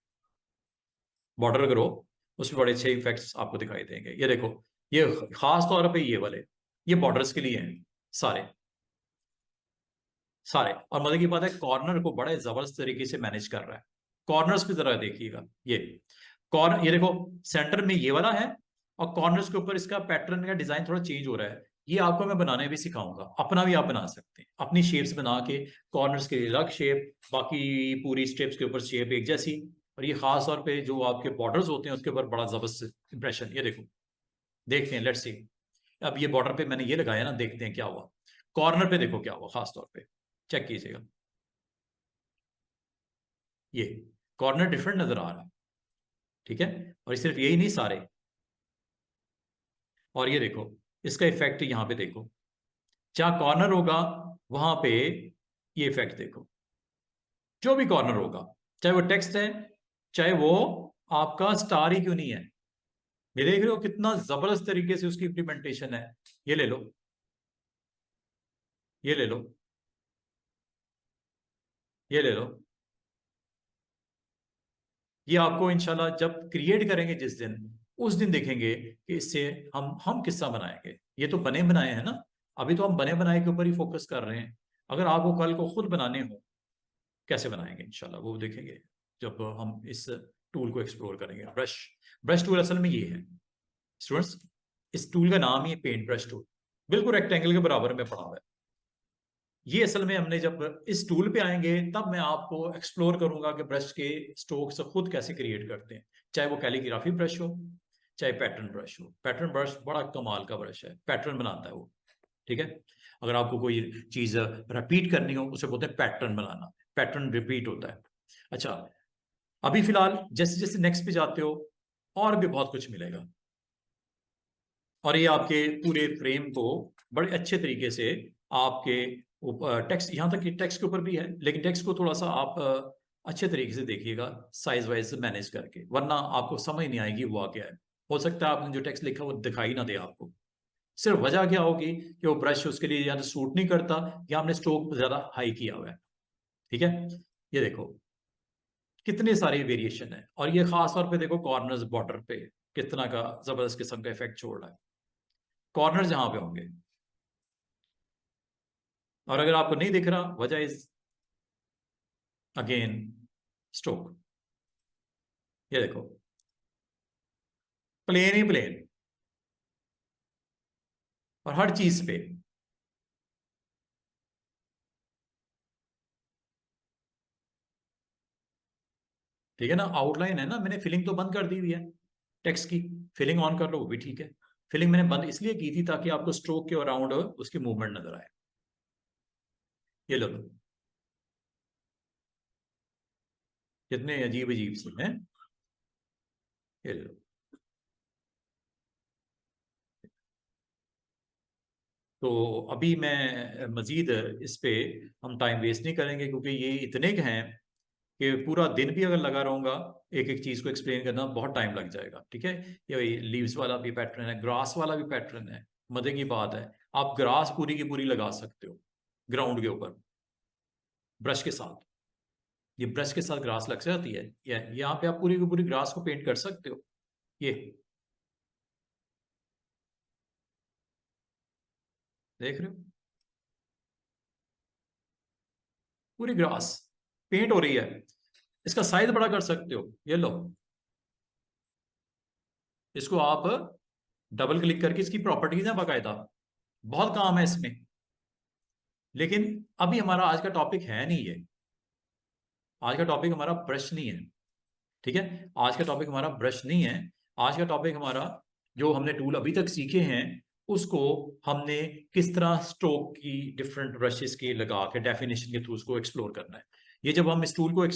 बॉर्डर करो उसमें बड़े अच्छे इफेक्ट्स आपको दिखाई देंगे। ये देखो ये खास तौर पे ये वाले, ये बॉर्डर्स के लिए हैं सारे सारे। और मजे की बात है कॉर्नर को बड़े जबरदस्त तरीके से मैनेज कर रहा है। कॉर्नर्स की तरह देखिएगा, ये कॉर्नर, ये देखो सेंटर में ये वाला है, और कॉर्नर्स के ऊपर इसका पैटर्न का डिजाइन थोड़ा चेंज हो रहा है। ये आपको मैं बनाने भी सिखाऊंगा, अपना भी आप बना सकते हैं, अपनी शेप्स बना के कॉर्नर्स के अलग शेप, बाकी पूरी स्टेप्स के ऊपर शेप एक जैसी। और ये खास तौर पे जो आपके बॉर्डर्स होते हैं उसके ऊपर बड़ा जबरदस्त इंप्रेशन। ये देखो देखते हैं, लेट्स सी। अब ये बॉर्डर पे मैंने ये लगाया ना, देखते हैं क्या हुआ। कॉर्नर पे देखो क्या हुआ, खास तौर पे चेक कीजिएगा। ये कॉर्नर डिफरेंट नजर आ रहा है, ठीक है। और सिर्फ यही नहीं, सारे। और ये देखो इसका इफेक्ट यहां पे देखो, जहां कॉर्नर होगा वहां पे ये इफेक्ट देखो। जो भी कॉर्नर होगा, चाहे वो टेक्स्ट है, चाहे वो आपका स्टार ही क्यों नहीं है, ये देख रहे हो कितना जबरदस्त तरीके से उसकी इंप्लीमेंटेशन है। ये ले लो, ये ले लो, ये ले लो। ये आपको इंशाल्लाह जब क्रिएट करेंगे जिस दिन, उस दिन देखेंगे कि इससे हम किस्सा बनाएंगे। ये तो बने बनाए हैं ना, अभी तो हम बने बनाए के ऊपर ही फोकस कर रहे हैं। अगर आपको कल को खुद बनाने हो, कैसे बनाएंगे इंशाल्लाह वो देखेंगे जब हम इस टूल को एक्सप्लोर करेंगे। ब्रश ब्रश टूल असल में ये है स्टूडेंट्स, इस टूल का नाम ही पेंट ब्रश टूल, बिल्कुल रेक्टेंगल के बराबर में पड़ा हुआ है। ये असल में हमने जब इस टूल पे आएंगे तब मैं आपको एक्सप्लोर करूंगा कि ब्रश के स्ट्रोक्स खुद कैसे क्रिएट करते हैं, चाहे वो कैलीग्राफी ब्रश हो, चाहे पैटर्न ब्रश हो। पैटर्न ब्रश बड़ा कमाल का ब्रश है, पैटर्न बनाता है वो, ठीक है। अगर आपको कोई चीज रिपीट करनी हो उसे बोलते हैं पैटर्न बनाना, पैटर्न रिपीट होता है। अच्छा, अभी फिलहाल जैसे जैसे नेक्स्ट पे जाते हो और भी बहुत कुछ मिलेगा, और ये आपके पूरे फ्रेम को बड़े अच्छे तरीके से आपके टेक्स्ट, यहाँ तक कि टेक्स्ट के ऊपर भी है, लेकिन टेक्स्ट को थोड़ा सा आप अच्छे तरीके से देखिएगा, साइज वाइज मैनेज करके, वरना आपको समझ नहीं आएगी हुआ क्या है। हो सकता है आपने जो टेक्स्ट लिखा वो दिखाई ना दे आपको, सिर्फ वजह क्या होगी कि वो ब्रश उसके लिए या तो सूट नहीं करता या हमने स्ट्रोक ज्यादा हाई किया हुआ है, ठीक है। ये देखो कितने सारे वेरिएशन है, और ये खास तौर पे देखो कॉर्नर्स बॉर्डर पे कितना का जबरदस्त किस्म का इफेक्ट छोड़ रहा है, कॉर्नर्स यहाँ पे होंगे। और अगर आपको नहीं दिख रहा, वजह इज अगेन स्ट्रोक। ये देखो प्लेन ही प्लेन, और हर चीज पे ठीक है ना। आउटलाइन है ना, मैंने फिलिंग तो बंद कर दी हुई है टेक्स्ट की, फिलिंग ऑन कर लो वो भी ठीक है। फिलिंग मैंने बंद इसलिए की थी ताकि आपको स्ट्रोक के अराउंड उसकी मूवमेंट नजर आए। ये लो कितने अजीब अजीब से हैं, ये लो। तो अभी मैं मजीद इस पे हम टाइम वेस्ट नहीं करेंगे, क्योंकि ये इतने के हैं कि पूरा दिन भी अगर लगा रहूंगा एक एक चीज को एक्सप्लेन करना बहुत टाइम लग जाएगा, ठीक है। ये लीव्स वाला भी पैटर्न है, ग्रास वाला भी पैटर्न है। मजे की बात है, आप ग्रास पूरी की पूरी लगा सकते हो ग्राउंड के ऊपर ब्रश के साथ। ये ब्रश के साथ ग्रास लग जाती है, यहाँ पे आप पूरी की पूरी ग्रास को पेंट कर सकते हो। ये देख रहे हो, पूरी ग्रास पेंट हो रही है। इसका साइज बड़ा कर सकते हो, ये लो, इसको आप डबल क्लिक करके, इसकी प्रॉपर्टीज है बाकायदा, बहुत काम है इसमें। लेकिन अभी हमारा आज का टॉपिक है नहीं ये, आज का टॉपिक हमारा ब्रश नहीं है, ठीक है। आज का टॉपिक हमारा ब्रश नहीं है। आज का टॉपिक हमारा, जो हमने टूल अभी तक सीखे हैं उसको हमने किस तरह स्ट्रोक की डिफरेंट ब्रशेस के लगा के डेफिनेशन के थ्रू उसको एक्सप्लोर करना है। ये जब हम इस टूल को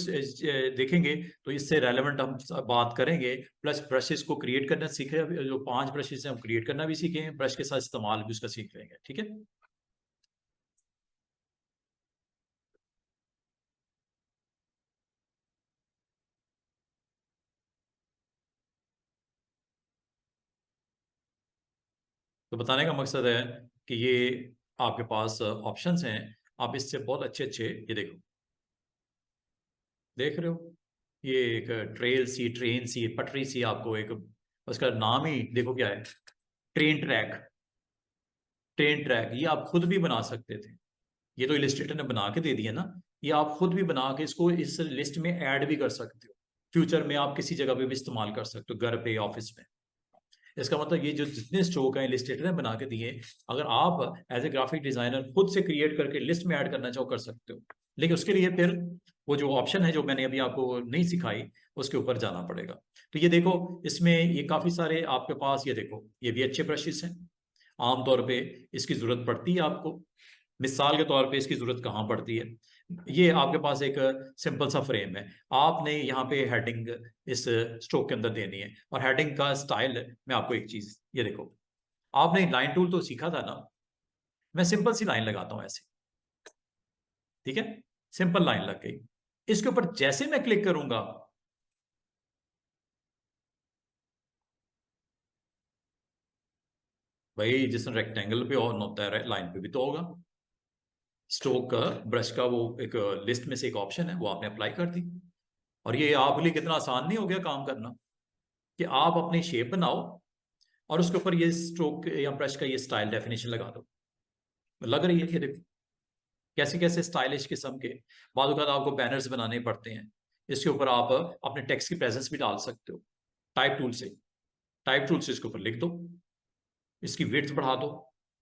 देखेंगे तो इससे रेलेवेंट हम बात करेंगे, प्लस ब्रशेस को क्रिएट करना सीखे, जो 5 ब्रशेस हैं हम क्रिएट करना भी सीखेंगे, ब्रश के साथ इस्तेमाल भी उसका सीख लेंगे, ठीक है। तो बताने का मकसद है कि ये आपके पास ऑप्शंस हैं, आप इससे बहुत अच्छे अच्छे, ये देखो देख रहे हो, ये एक ट्रेल सी, ट्रेन सी, पटरी सी, आपको एक उसका नाम ही देखो क्या है, ट्रेन ट्रैक। ट्रेन ट्रैक ये आप खुद भी बना सकते थे, ये तो इलिस्ट्रेटर ने बना के दे दिया ना, ये आप खुद भी बना के इसको इस लिस्ट में ऐड भी कर सकते हो। फ्यूचर में आप किसी जगह पे भी इस्तेमाल कर सकते हो, घर पे, ऑफिस में। इसका मतलब ये जो जितने स्ट्रोक हैं इलिस्ट्रेटर ने बना के दिए, अगर आप एज ए ग्राफिक डिजाइनर खुद से क्रिएट करके लिस्ट में ऐड करना चाहो कर सकते हो, लेकिन उसके लिए फिर वो जो ऑप्शन है जो मैंने अभी आपको नहीं सिखाई उसके ऊपर जाना पड़ेगा। तो ये देखो, इसमें ये काफी सारे आपके पास, ये देखो ये भी अच्छे ब्रशेस हैं। आमतौर पे इसकी जरूरत पड़ती है आपको, मिसाल के तौर पे इसकी जरूरत कहाँ पड़ती है, ये आपके पास एक सिंपल सा फ्रेम है, आपने यहाँ पे हेडिंग इस स्ट्रोक के अंदर देनी है, और हेडिंग का स्टाइल, मैं आपको एक चीज, ये देखो, आपने लाइन टूल तो सीखा था ना, मैं सिंपल सी लाइन लगाता हूँ ऐसे, ठीक है, सिंपल लाइन लग गई। इसके ऊपर जैसे मैं क्लिक करूंगा, भाई जिस रेक्टेंगल पे ऑन होता है लाइन पे भी तो होगा। स्ट्रोक का ब्रश का वो एक लिस्ट में से एक ऑप्शन है, वो आपने अप्लाई कर दी, और ये आपके लिए कितना आसान नहीं हो गया काम करना, कि आप अपनी शेप बनाओ और उसके ऊपर ये स्ट्रोक या ब्रश का ये स्टाइल डेफिनेशन लगा दो। लग रही है, ये देखो कैसे कैसे स्टाइलिश किस्म के, बाद आपको बैनर्स बनाने पड़ते हैं, इसके ऊपर आप अपने टेक्स्ट की प्रेजेंस भी डाल सकते हो टाइप टूल से। टाइप टूल से इसके ऊपर लिख दो, इसकी विड्थ बढ़ा दो,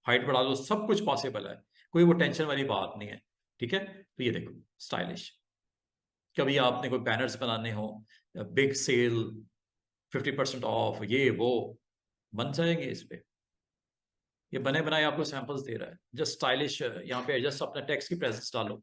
हाइट बढ़ा दो, सब कुछ पॉसिबल है। कोई वो टेंशन वाली बात नहीं है, ठीक है। तो ये देखो स्टाइलिश, कभी आपने कोई बैनर्स बनाने हो, बिग सेल, 50% ऑफ, ये वो, बन जाएंगे इस पे। ये बने बनाए आपको सैंपल्स दे रहा है, जस्ट स्टाइलिश। यहाँ पे जस्ट अपना टेक्स्ट की प्रेजेंस डालो।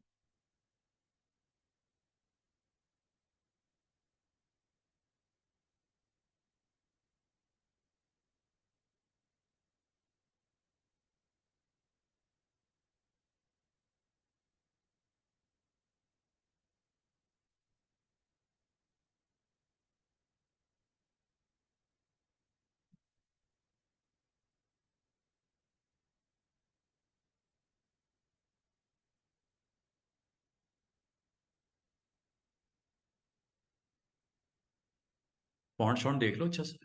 फॉन्ट शॉन्ट देख लो अच्छा से।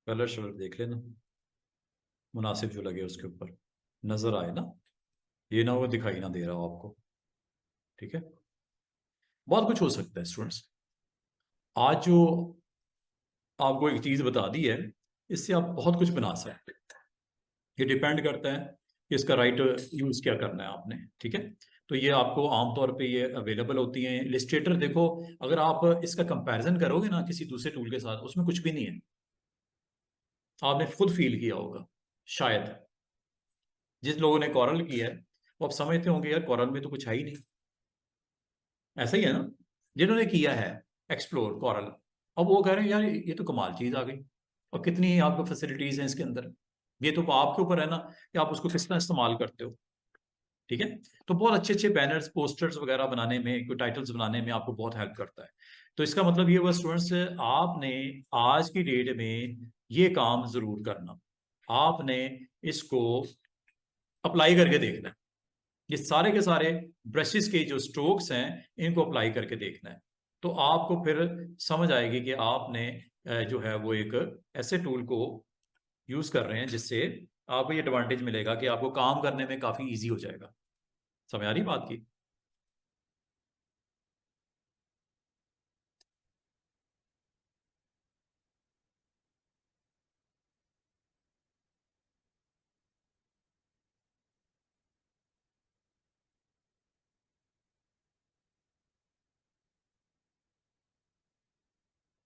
कलर शलर देख लेना, मुनासिब जो लगे उसके ऊपर नजर आए ना, ये ना वो दिखाई ना दे रहा हो आपको, ठीक है। बहुत कुछ हो सकता है स्टूडेंट्स। आज जो आपको एक चीज बता दी है, इससे आप बहुत कुछ बना सकते हैं। ये डिपेंड करता है कि इसका राइट यूज क्या करना है आपने, ठीक है। तो ये आपको आमतौर पे ये अवेलेबल होती हैं। इलिस्ट्रेटर देखो, अगर आप इसका कंपैरिजन करोगे ना किसी दूसरे टूल के साथ, उसमें कुछ भी नहीं है। आपने खुद फील किया होगा शायद, जिस लोगों ने कॉरल किया है वो आप समझते होंगे यार कॉरल में तो कुछ है ही नहीं। ऐसा ही है ना, जिन्होंने किया है एक्सप्लोर कॉरल, अब वो कह रहे हैं यार ये तो कमाल चीज आ गई, और कितनी आपको फैसिलिटीज हैं इसके अंदर। ये तो आपके ऊपर है ना कि आप उसको किस तरह इस्तेमाल करते हो, ठीक है। तो बहुत अच्छे अच्छे बैनर्स, पोस्टर्स वगैरह बनाने में, कोई टाइटल्स बनाने में आपको बहुत हेल्प करता है। तो इसका मतलब ये हुआ स्टूडेंट्स, आपने आज की डेट में ये काम जरूर करना, आपने इसको अप्लाई करके देखना है। ये सारे के सारे ब्रशेस के जो स्ट्रोक्स हैं इनको अप्लाई करके देखना है। तो आपको फिर समझ आएगी कि आपने जो है वो एक ऐसे टूल को यूज कर रहे हैं जिससे आपको ये एडवांटेज मिलेगा कि आपको काम करने में काफी इजी हो जाएगा। समझ आ रही बात की?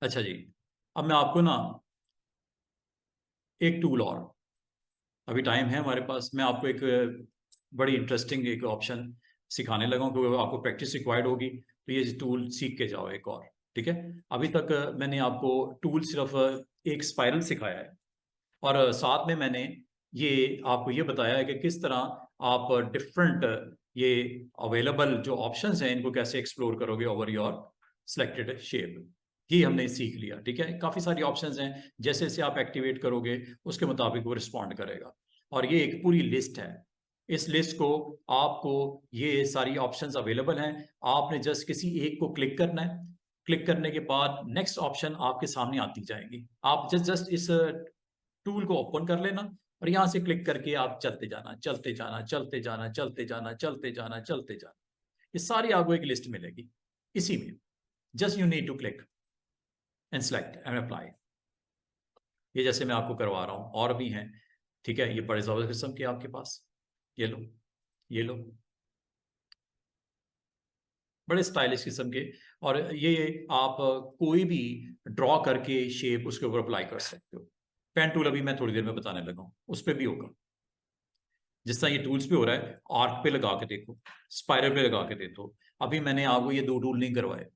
अच्छा जी, अब मैं आपको ना एक टूल और, अभी टाइम है हमारे पास, मैं आपको एक बड़ी इंटरेस्टिंग एक ऑप्शन सिखाने लगा हूं, क्योंकि आपको प्रैक्टिस रिक्वायर्ड होगी। तो ये टूल सीख के जाओ एक और, ठीक है। अभी तक मैंने आपको टूल सिर्फ एक स्पाइरल सिखाया है, और साथ में मैंने ये आपको ये बताया है कि किस तरह आप डिफरेंट ये अवेलेबल जो ऑप्शंस हैं इनको कैसे एक्सप्लोर करोगे ओवर योर सिलेक्टेड शेप। ये हमने सीख लिया, ठीक है। काफ़ी सारी ऑप्शंस हैं, जैसे जैसे आप एक्टिवेट करोगे उसके मुताबिक वो रिस्पॉन्ड करेगा। और ये एक पूरी लिस्ट है, इस लिस्ट को आपको, ये सारी ऑप्शंस अवेलेबल हैं, आपने जस्ट किसी एक को क्लिक करना है। क्लिक करने के बाद नेक्स्ट ऑप्शन आपके सामने आती जाएंगी, आप जस्ट जस्ट इस टूल को ओपन कर लेना, और यहां से क्लिक करके आप चलते जाना, चलते जाना, चलते जाना, चलते जाना, चलते जाना, चलते जाना। ये सारी आपको एक लिस्ट मिलेगी इसी में। Just you need to click and select and apply. ये जैसे मैं आपको करवा रहा हूं, और भी हैं, ठीक है। ये बड़े जबरदस्त किस्म के आपके पास, ये लो, ये लो, बड़े स्टाइलिश किस्म के। और ये आप कोई भी ड्रॉ करके शेप उसके ऊपर अप्लाई कर सकते हो। पेन टूल अभी मैं थोड़ी देर में बताने लगा हूं, उस पर भी होगा। जिस तरह ये टूल्स पे हो रहा है, आर्क पे लगा के देखो, स्पाइरल पे लगा के देखो। अभी मैंने आपको ये दो टूल नहीं करवाए,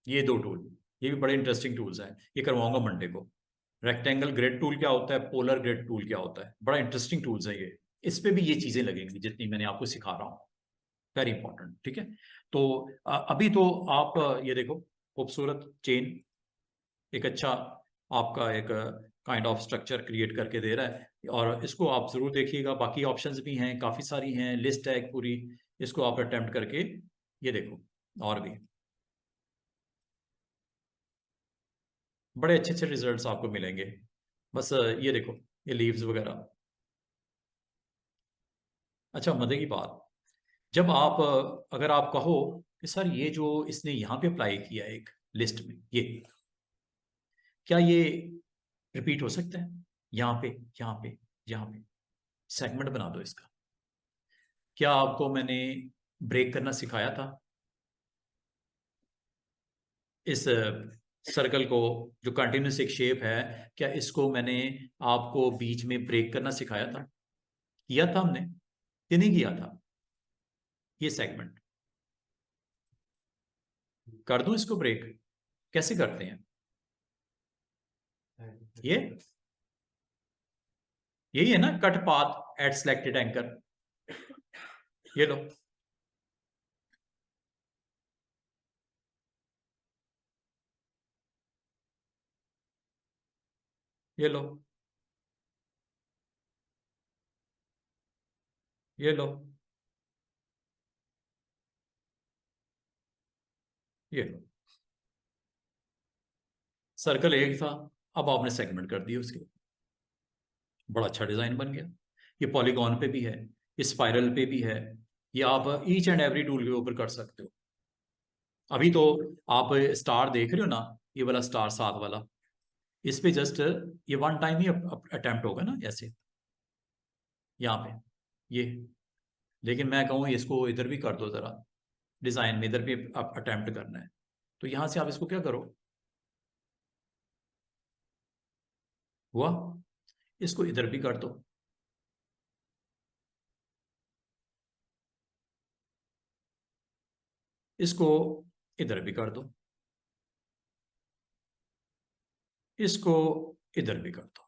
ये दो टूल, ये भी बड़े इंटरेस्टिंग टूल्स हैं, ये करवाऊंगा मंडे को। रेक्टेंगल ग्रिड टूल क्या होता है, पोलर ग्रिड टूल क्या होता है, बड़ा इंटरेस्टिंग टूल्स है ये। इस पे भी ये चीजें लगेंगी जितनी मैंने आपको सिखा रहा हूँ, वेरी इंपॉर्टेंट, ठीक है। तो अभी तो आप ये देखो, खूबसूरत चेन, एक अच्छा आपका एक काइंड ऑफ स्ट्रक्चर क्रिएट करके दे रहा है। और इसको आप जरूर देखिएगा, बाकी ऑप्शंस भी हैं, काफ़ी सारी हैं, लिस्ट है एक पूरी। इसको आप अटेम्प्ट करके ये देखो, और भी बड़े अच्छे अच्छे रिजल्ट्स आपको मिलेंगे। बस ये देखो, ये लीव्स वगैरह। अच्छा, मजे की बात, जब आप अगर आप कहो कि सर ये जो इसने यहाँ पे अप्लाई किया है एक लिस्ट में, ये क्या ये रिपीट हो सकता है यहाँ पे, यहाँ पे, यहाँ पे? सेगमेंट बना दो इसका। क्या आपको मैंने ब्रेक करना सिखाया था इस सर्कल को, जो कंटिन्यूस एक शेप है, क्या इसको मैंने आपको बीच में ब्रेक करना सिखाया था? किया था हमने कि नहीं किया था? ये सेगमेंट कर दूं इसको ब्रेक? कैसे करते हैं ये? यही है ना, cut path at selected anchor. ये लो, ये लो, ये लो, ये लो। सर्कल एक था, अब आपने सेगमेंट कर दिया उसके, बड़ा अच्छा डिजाइन बन गया। ये पॉलीगॉन पे भी है, ये स्पाइरल पे भी है, ये आप ईच एंड एवरी टूल के ऊपर कर सकते हो। अभी तो आप स्टार देख रहे हो ना, ये वाला स्टार साथ वाला, इस पे जस्ट ये वन टाइम ही अटेम्प्ट होगा ना, ऐसे यहाँ पे ये। लेकिन मैं कहूँ इसको इधर भी कर दो जरा, डिजाइन में इधर भी अटेम्प्ट करना है, तो यहां से आप इसको क्या करो, हुआ, इसको इधर भी कर दो, इसको इधर भी कर दो, इसको इधर भी कर दो।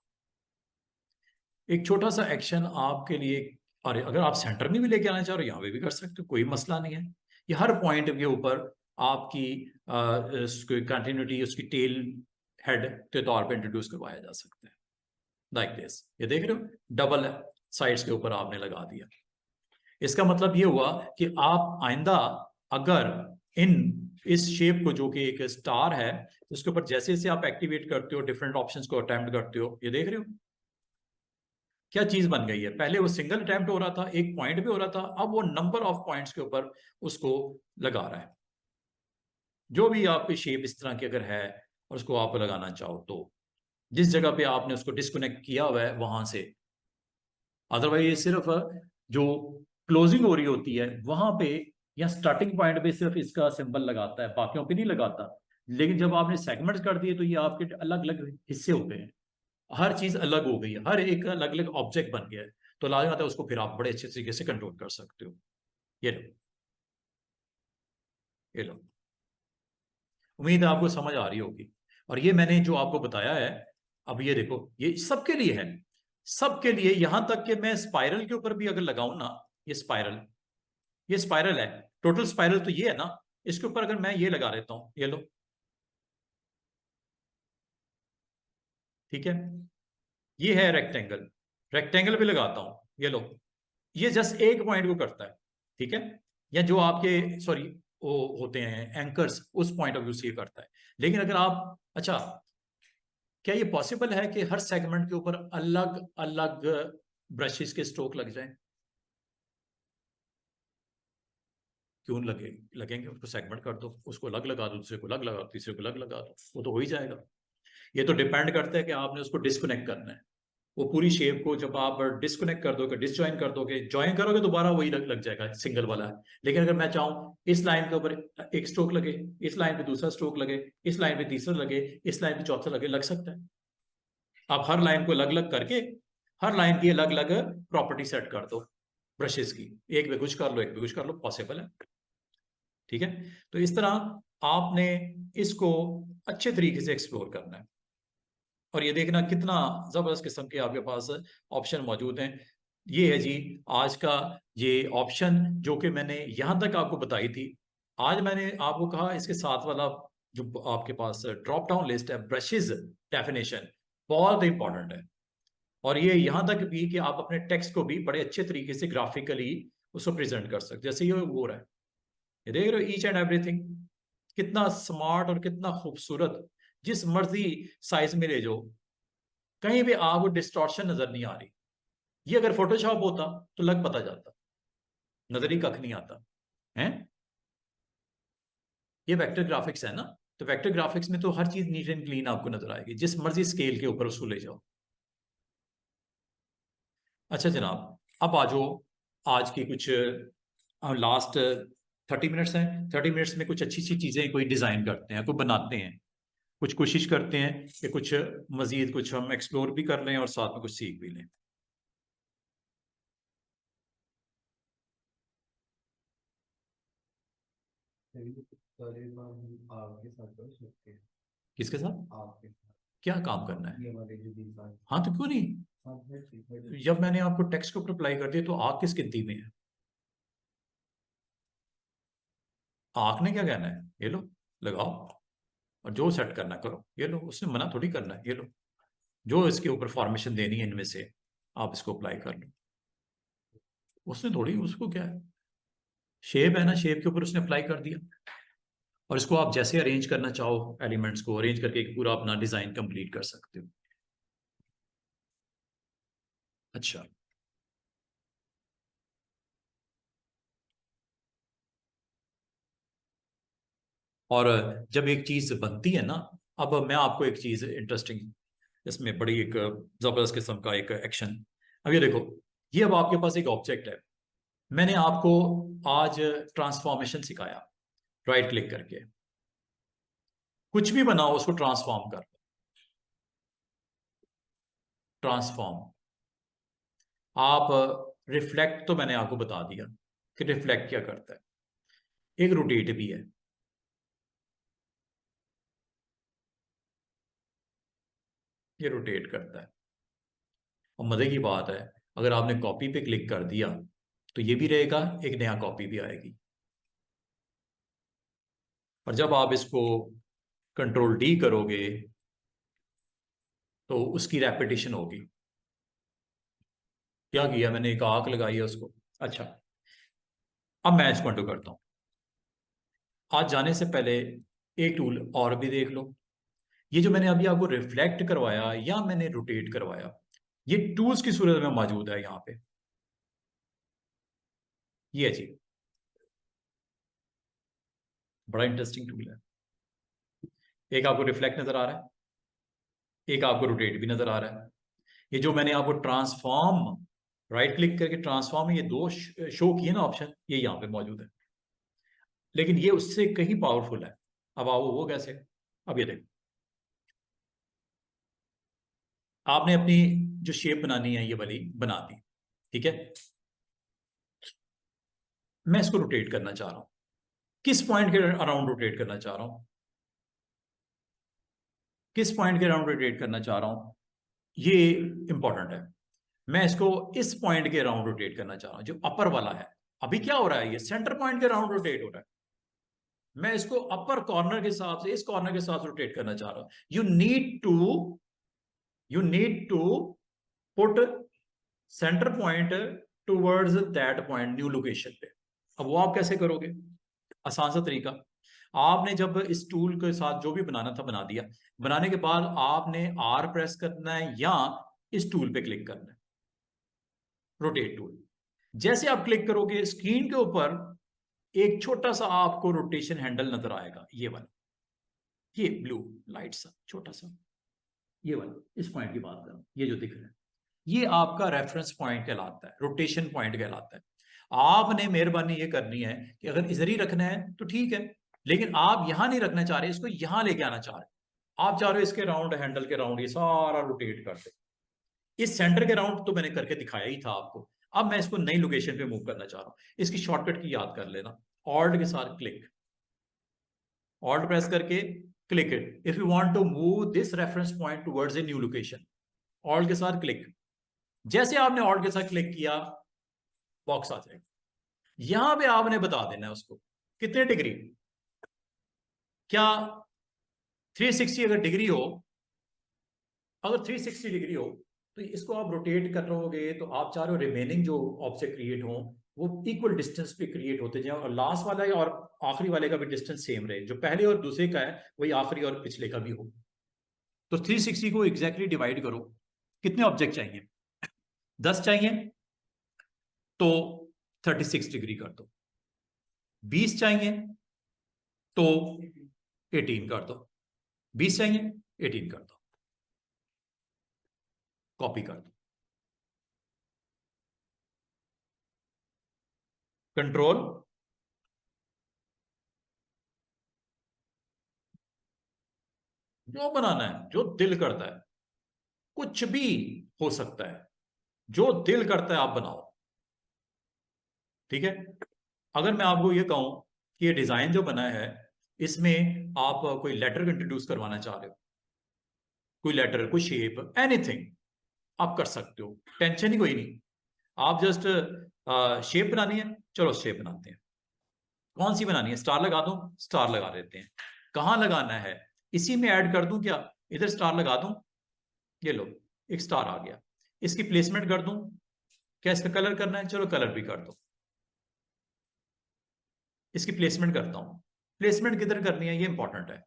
एक छोटा सा एक्शन आपके लिए, और अगर आप सेंटर में भी लेके आना चाह रहे हो यहाँ पे भी कर सकते हो, कोई मसला नहीं है। ये हर पॉइंट के ऊपर आपकी कंटिन्यूटी उसकी टेल हेड के तौर पे इंट्रोड्यूस करवाया जा सकता है, लाइक दिस। ये देख रहे हो, डबल साइड्स के ऊपर आपने लगा दिया। इसका मतलब ये हुआ कि आप आइंदा अगर इन इस शेप को, जो कि एक स्टार है, उसके ऊपर जैसे जैसे आप एक्टिवेट करते हो, डिफरेंट ऑप्शंस को अटेम्प्ट करते हो, ये देख रहे हो क्या चीज बन गई है। पहले वो सिंगल अटेम्प्ट हो रहा था, एक पॉइंट पे हो रहा था, अब वो नंबर ऑफ पॉइंट्स के ऊपर उसको लगा रहा है। जो भी आपकी शेप इस तरह की अगर है और उसको आप लगाना चाहो, तो जिस जगह पे आपने उसको डिस्कनेक्ट किया हुआ है वहां से, अदरवाइज ये सिर्फ जो क्लोजिंग हो रही होती है वहां पे या स्टार्टिंग पॉइंट पे सिर्फ इसका सिंबल लगाता है, बाकियों पे नहीं लगाता। लेकिन जब आपने सेगमेंट कर दिए तो ये आपके अलग अलग हिस्से हो गए हैं, हर चीज अलग हो गई है, हर एक अलग अलग ऑब्जेक्ट बन गया है। तो लाजमी आता है उसको फिर आप बड़े अच्छे तरीके से कंट्रोल कर सकते हो। ये लो, ये लो। उम्मीद है आपको समझ आ रही होगी। और ये मैंने जो आपको बताया है, अब ये देखो, ये सबके लिए है, सबके लिए, यहां तक कि मैं स्पाइरल के ऊपर भी अगर लगाऊं ना, ये स्पाइरल, ये स्पाइरल है, टोटल स्पाइरल तो ये है ना, इसके ऊपर अगर मैं ये लगा देता हूं, ये लो, ठीक है, ये है रेक्टेंगल, रेक्टेंगल भी लगाता हूं, ये लो, ये जस्ट एक पॉइंट को करता है, ठीक है, या जो आपके सॉरी वो होते हैं एंकर्स, उस पॉइंट ऑफ व्यू से ये करता है। लेकिन अगर आप, अच्छा, क्या ये पॉसिबल है कि हर सेगमेंट के ऊपर अलग अलग ब्रशेस के स्ट्रोक लग जाएं? क्यों लगेंगे, उसको सेगमेंट कर दो, उसको अलग लगा दो, दूसरे को अलग लगा दो, तीसरे को अलग लगा दो, वो तो हो ही जाएगा। ये तो डिपेंड करता है कि आपने उसको डिस्कनेक्ट करना है। वो पूरी शेप को जब आप डिस्कनेक्ट कर दोगे, डिसजॉइन कर दोगे, ज्वाइन करोगे, दोबारा वही लग जाएगा, सिंगल वाला है। लेकिन अगर मैं चाहूं इस लाइन के ऊपर एक स्ट्रोक लगे, इस लाइन पे दूसरा स्ट्रोक लगे, इस लाइन पे तीसरा लगे, इस लाइन पे चौथा लगे, लग सकता है। आप हर लाइन को अलग अलग करके हर लाइन की अलग अलग प्रॉपर्टी सेट कर दो ब्रशेस की, एक पे कुछ कर लो, एक पे कुछ कर लो, पॉसिबल है, ठीक है। तो इस तरह आपने इसको अच्छे तरीके से एक्सप्लोर करना है, और ये देखना कितना जबरदस्त किस्म के आपके पास ऑप्शन मौजूद हैं। ये है जी आज का ये ऑप्शन, जो कि मैंने यहां तक आपको बताई थी। आज मैंने आपको कहा इसके साथ वाला जो आपके पास ड्रॉप डाउन लिस्ट है, ब्रशेज डेफिनेशन, बहुत इंपॉर्टेंट है। और ये यहां तक भी कि आप अपने टेक्स्ट को भी बड़े अच्छे तरीके से ग्राफिकली उसको प्रेजेंट कर सकते, जैसे ये हो रहा है, ये देख रहे हो, ईच एंड एवरीथिंग कितना स्मार्ट और कितना खूबसूरत, जिस मर्जी साइज में ले जाओ, कहीं भी आपको डिस्टॉर्शन नजर नहीं आ रही। ये अगर फोटोशॉप होता तो लग पता जाता, नजर ही कख नहीं आता है। ये वेक्टर ग्राफिक्स है ना, तो वेक्टर ग्राफिक्स में तो हर चीज नीट एंड क्लीन आपको नजर आएगी, जिस मर्जी स्केल के ऊपर उसको ले जाओ। अच्छा जनाब, अब आ जाओ आज की कुछ लास्ट 30 मिनट्स हैं, 30 मिनट्स में कुछ अच्छी अच्छी चीजें कोई डिजाइन करते हैं, कोई बनाते हैं, कुछ कोशिश करते हैं कि कुछ मजीद कुछ हम एक्सप्लोर भी कर लें और साथ में कुछ सीख भी लें। आपके साथ कर सकते हैं। किसके साथ? आपके साथ क्या काम करना है? ये वाले जो डिजाइन। हाँ तो क्यों नहीं, हाँ, ठीक है। जब मैंने आपको टेक्स्ट को अप्लाई कर दिया तो आग किस गिनती में है? आग ने क्या कहना है, ये लो लगाओ, और जो सेट करना करो, ये लो, उसने मना थोड़ी करना है, ये लो, जो इसके ऊपर फॉर्मेशन देनी है इनमें से आप इसको अप्लाई कर लो। उसने थोड़ी, उसको क्या है, शेप है ना, शेप के ऊपर उसने अप्लाई कर दिया, और इसको आप जैसे अरेंज करना चाहो, एलिमेंट्स को अरेंज करके एक पूरा अपना डिजाइन कंप्लीट कर सकते हो। अच्छा, और जब एक चीज बनती है ना, अब मैं आपको एक चीज इंटरेस्टिंग, इसमें बड़ी एक जबरदस्त किस्म का एक एक्शन, अब ये देखो, ये अब आपके पास एक ऑब्जेक्ट है, मैंने आपको आज ट्रांसफॉर्मेशन सिखाया, राइट क्लिक करके कुछ भी बनाओ उसको ट्रांसफॉर्म कर, ट्रांसफॉर्म। आप रिफ्लेक्ट तो मैंने आपको बता दिया कि रिफ्लेक्ट क्या करता है, एक रोटेट भी है, ये रोटेट करता है। और मजे की बात है, अगर आपने कॉपी पे क्लिक कर दिया तो ये भी रहेगा, एक नया कॉपी भी आएगी, और जब आप इसको कंट्रोल डी करोगे तो उसकी रेपिटेशन होगी। क्या किया मैंने, एक आंख लगाई है उसको। अच्छा, अब मैं इसको अंडू करता हूं। आज जाने से पहले एक टूल और भी देख लो, ये जो मैंने अभी आपको रिफ्लेक्ट करवाया या मैंने रोटेट करवाया, ये टूल्स की सूरत में मौजूद है यहां पे, ये जी बड़ा इंटरेस्टिंग टूल है। एक आपको रिफ्लेक्ट नजर आ रहा है, एक आपको रोटेट भी नजर आ रहा है। ये जो मैंने आपको ट्रांसफॉर्म, राइट क्लिक करके ट्रांसफॉर्म, ये दो शो किए ना ऑप्शन, ये यहां पे मौजूद है, लेकिन ये उससे कहीं पावरफुल है। अब आओ वो कैसे, अब ये देखो, आपने अपनी जो शेप बनानी है ये वाली बना दी, ठीक है, मैं इसको रोटेट करना चाह रहा हूं, किस पॉइंट के अराउंड रोटेट करना चाह रहा हूं, किस पॉइंट के अराउंड रोटेट करना चाह रहा हूं, ये इंपॉर्टेंट है। मैं इसको इस पॉइंट के अराउंड रोटेट करना चाह रहा हूं, जो अपर वाला है। अभी क्या हो रहा है, ये सेंटर पॉइंट के अराउंड रोटेट हो रहा है, मैं इसको अपर कॉर्नर के हिसाब से, इस कॉर्नर के साथ रोटेट करना चाह रहा हूं। You need to put center point towards that point, new location पे। अब वो आप कैसे करोगे, आसान सा तरीका, आपने जब इस टूल के साथ जो भी बनाना था बना दिया, बनाने के बाद आपने आर प्रेस करना है या इस टूल पे क्लिक करना है, रोटेट टूल। जैसे आप क्लिक करोगे स्क्रीन के ऊपर एक छोटा सा आपको रोटेशन हैंडल नजर आएगा, ये वाला, ये ब्लू लाइट सा छोटा सा, ये वाला, इस पॉइंट की बात कर रहा हूं, ये जो दिख रहा है, ये आपका रेफरेंस पॉइंट कहलाता है, रोटेशन पॉइंट कहलाता है। आपने मेहरबानी ये करनी है कि अगर इधर ही रखना है तो ठीक है, लेकिन आप यहां नहीं रखना चाह रहे, इसको यहां लेके आना चाह रहे, आप चाह रहे हो इसके राउंड, हैंडल के राउंड ये सारा रोटेट कर दे। इस सेंटर के राउंड तो मैंने करके दिखाया ही था आपको, अब मैं इसको नई लोकेशन पे मूव करना चाह रहा हूं। इसकी शॉर्टकट की याद कर लेना, ऑल्ट के साथ क्लिक, ऑल्ट प्रेस करके click it if you want to move this reference point towards a new location, Alt के साथ क्लिक। जैसे आपने ऑल्ट के साथ क्लिक किया, बॉक्स आ जाएगा, यहां पे आपने बता देना है उसको कितने डिग्री, क्या 360 अगर डिग्री हो, अगर 360 डिग्री हो तो इसको आप रोटेट कर रहोगे तो आप चाह रहे हो रिमेनिंग जो ऑब्जेक्ट क्रिएट हो वो इक्वल डिस्टेंस पे क्रिएट होते जाए, और लास्ट वाला और आखिरी वाले का भी डिस्टेंस सेम रहे, जो पहले और दूसरे का है वही आखिरी और पिछले का भी हो। तो 360 को एग्जैक्टली डिवाइड करो, कितने ऑब्जेक्ट चाहिए? 10 चाहिए तो 36 डिग्री कर दो, 20 चाहिए तो 18 कर दो, 20 चाहिए 18 कर दो, कॉपी कर दो, कंट्रोल जो बनाना है, जो दिल करता है, कुछ भी हो सकता है, जो दिल करता है आप बनाओ। ठीक है, अगर मैं आपको ये कहूं कि ये डिजाइन जो बना है इसमें आप कोई लेटर इंट्रोड्यूस करवाना चाह रहे हो, कोई लेटर, कोई शेप, एनीथिंग आप कर सकते हो, टेंशन ही कोई नहीं। आप जस्ट शेप बनानी है, चलो शेप बनाते हैं। कौन सी बनानी है? स्टार लगा दूं? स्टार लगा देते हैं। कहां लगाना है? इसी में ऐड कर दूं क्या? इधर स्टार लगा दूं, ये लो एक स्टार आ गया। इसकी प्लेसमेंट कर दूं क्या? इसका कलर करना है, चलो कलर भी कर दो। इसकी प्लेसमेंट करता हूं। प्लेसमेंट किधर करनी है ये इंपॉर्टेंट है।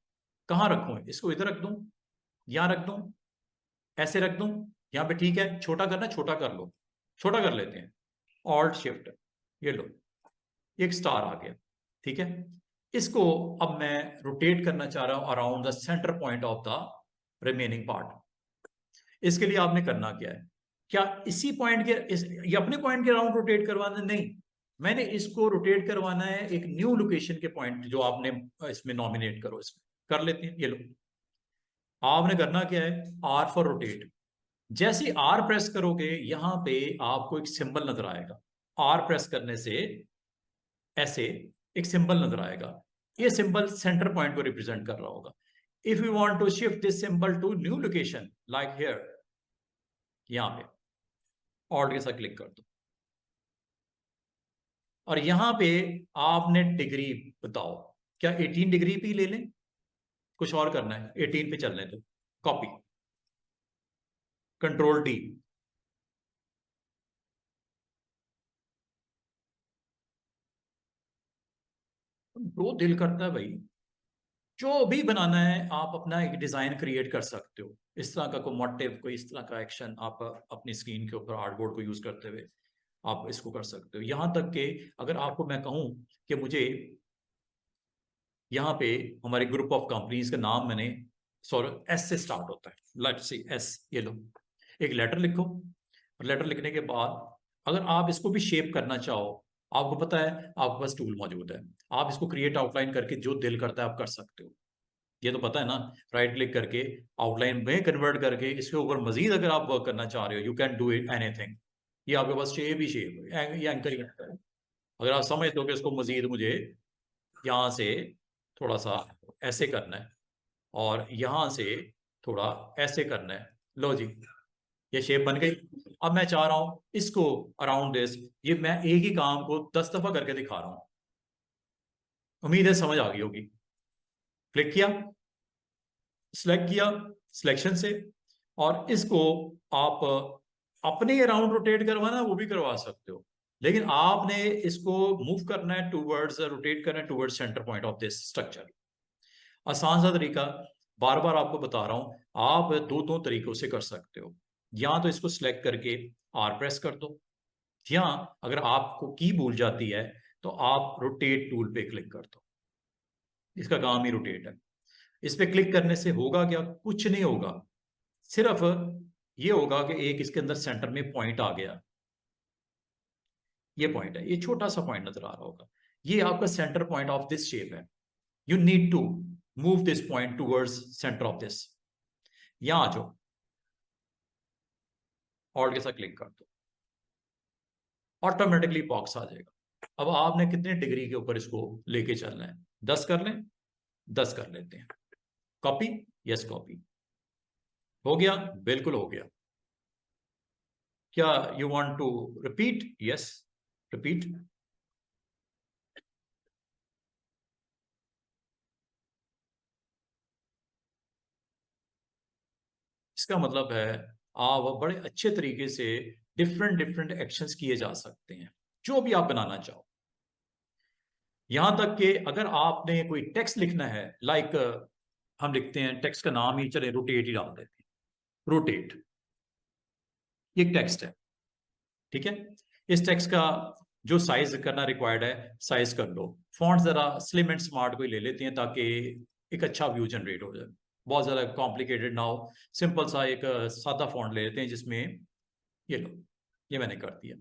कहां रखूं? इसको इधर रख दूं, यहां रख दूं, ऐसे रख दूं, यहां पे ठीक है। छोटा करना, छोटा कर लो, छोटा कर लेते हैं, ऑल्ट शिफ्ट, ये लो एक स्टार आ गया। ठीक है, इसको अब मैं रोटेट करना चाह रहा हूं around the center point of the remaining part. इसके लिए आपने करना क्या है? क्या इसी पॉइंट के ये अपने पॉइंट के अराउंड रोटेट करवाना? नहीं, मैंने इसको रोटेट करवाना है एक न्यू लोकेशन के पॉइंट जो आपने इसमें नॉमिनेट करो। इसमें कर लेते हैं, ये लो। आपने करना क्या है? R for rotate. जैसे आर प्रेस करोगे यहां पे आपको एक सिंबल नजर आएगा। आर प्रेस करने से ऐसे एक सिंबल नजर आएगा। ये सिंबल सेंटर पॉइंट को रिप्रेजेंट कर रहा होगा। If you want to shift this symbol to new location like here, यहां पे ऑल्ट के साथ क्लिक कर दो और यहां पे आपने डिग्री बताओ, क्या 18 डिग्री पे ले लें? कुछ और करना है? 18 पे चलने दो, कॉपी, कंट्रोल डी, जो दिल करता है भाई, जो भी बनाना है आप अपना एक डिजाइन क्रिएट कर सकते हो। इस तरह का कोई मोटिव, कोई इस तरह का एक्शन आप अपनी स्क्रीन के ऊपर आर्टबोर्ड को यूज करते हुए आप इसको कर सकते हो। यहां तक कि अगर आपको मैं कहूं कि मुझे यहाँ पे हमारे ग्रुप ऑफ कंपनीज का नाम मैंने सॉरी एस से स्टार्ट होता है, लेट्स सी एस, ये लो एक लेटर लिखो। और लेटर लिखने के बाद अगर आप इसको भी शेप करना चाहो, आपको पता है आपके पास टूल मौजूद है, आप इसको क्रिएट आउटलाइन करके जो दिल करता है आप कर सकते हो। ये तो पता है ना, राइट क्लिक करके आउटलाइन में कन्वर्ट करके इसके ऊपर मजीद अगर आप वर्क करना चाह रहे हो, you can do it anything. ये आपके पास शेप ही शेप है, ये एंकर ही है। अगर आप समझते हो कि इसको मजीद मुझे यहाँ से थोड़ा सा ऐसे करना है और यहां से थोड़ा ऐसे करना है, लो जी ये शेप बन गई। अब मैं चाह रहा हूं इसको अराउंड दिस, ये मैं एक ही काम को 10 दफा करके दिखा रहा हूं। उम्मीद है समझ आ गई होगी। क्लिक किया, सिलेक्ट किया सिलेक्शन से, और इसको आप अपने अराउंड रोटेट करवाना वो भी करवा सकते हो, लेकिन आपने इसको मूव करना है टूवर्ड्स, रोटेट करना है towards centre point of this structure. आसान सा तरीका, बार बार आपको बता रहा हूं, आप दो तरीकों से कर सकते हो। या तो इसको सिलेक्ट करके आर प्रेस कर दो, या अगर आपको की भूल जाती है तो आप रोटेट टूल पे क्लिक कर दो। इसका काम ही रोटेट है। इस पे क्लिक करने से होगा क्या? कुछ नहीं होगा, सिर्फ ये होगा कि एक इसके अंदर सेंटर में पॉइंट आ गया। ये पॉइंट है, ये छोटा सा पॉइंट नजर आ रहा होगा, ये आपका centre point of this shape है। You need to move this point towards centre of this. यहां आ जाओ, ऑल्ट के साथ क्लिक कर दो, ऑटोमेटिकली बॉक्स आ जाएगा। अब आपने कितने डिग्री के ऊपर इसको लेके चलना है? 10 कर लें, 10 कर लेते हैं, कॉपी, यस कॉपी, हो गया, बिल्कुल हो गया। क्या you want to repeat? Yes repeat. इसका मतलब है आप बड़े अच्छे तरीके से डिफरेंट डिफरेंट एक्शंस किए जा सकते हैं, जो भी आप बनाना चाहो। यहां तक कि अगर आपने कोई टेक्स्ट लिखना है, लाइक हम लिखते हैं टेक्स्ट का नाम ही चले रोटेट ही डाल देते हैं, रोटेट। ये टेक्स्ट है, ठीक है। इस टेक्स्ट का जो साइज करना रिक्वायर्ड है साइज कर लो। फॉन्ट जरा स्लिम एंड स्मार्ट कोई ले लेते हैं ताकि एक अच्छा व्यू जनरेट हो जाए। बहुत ज़्यादा कॉम्प्लिकेटेड ना हो, सिंपल सा एक सादा फॉन्ट ले लेते हैं जिसमें ये लो, ये मैंने कर दिया,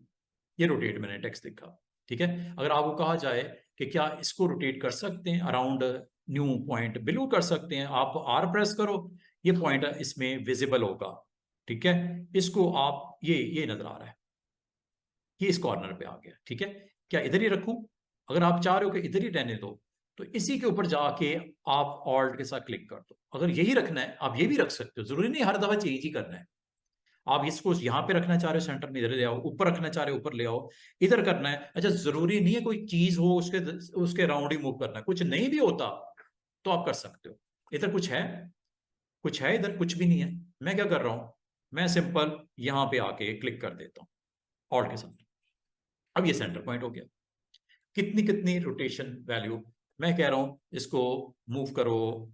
ये रोटेट मैंने टेक्स्ट लिखा, ठीक है। अगर आपको कहा जाए कि क्या इसको रोटेट कर सकते हैं अराउंड न्यू पॉइंट, बिल्कुल कर सकते हैं। आप आर प्रेस करो, ये पॉइंट इसमें विजिबल होगा, ठीक है। इसको आप ये नजर आ रहा है, ये इस कॉर्नर पे आ गया, ठीक है। क्या इधर ही रखूं? अगर आप चाह रहे हो कि इधर ही रहने दो तो इसी के ऊपर जाके आप ऑल्ट के साथ क्लिक कर दो। अगर यही रखना है आप ये भी रख सकते हो, जरूरी नहीं हर दफा चेंज ही करना है। आप इसको यहाँ पे रखना चाह रहे हो सेंटर में, इधर ले आओ। ऊपर रखना चाह रहे हो ऊपर ले आओ। इधर करना है, अच्छा जरूरी नहीं है कोई चीज हो उसके राउंड ही मूव करना है। कुछ नहीं भी होता तो आप कर सकते हो। इधर कुछ है, इधर कुछ भी नहीं है। मैं क्या कर रहा हूं, मैं सिंपल यहाँ पे आके क्लिक कर देता हूँ ऑल्ट के साथ। अब ये सेंटर पॉइंट हो गया। कितनी रोटेशन वैल्यू, मैं कह रहा हूं इसको मूव करो,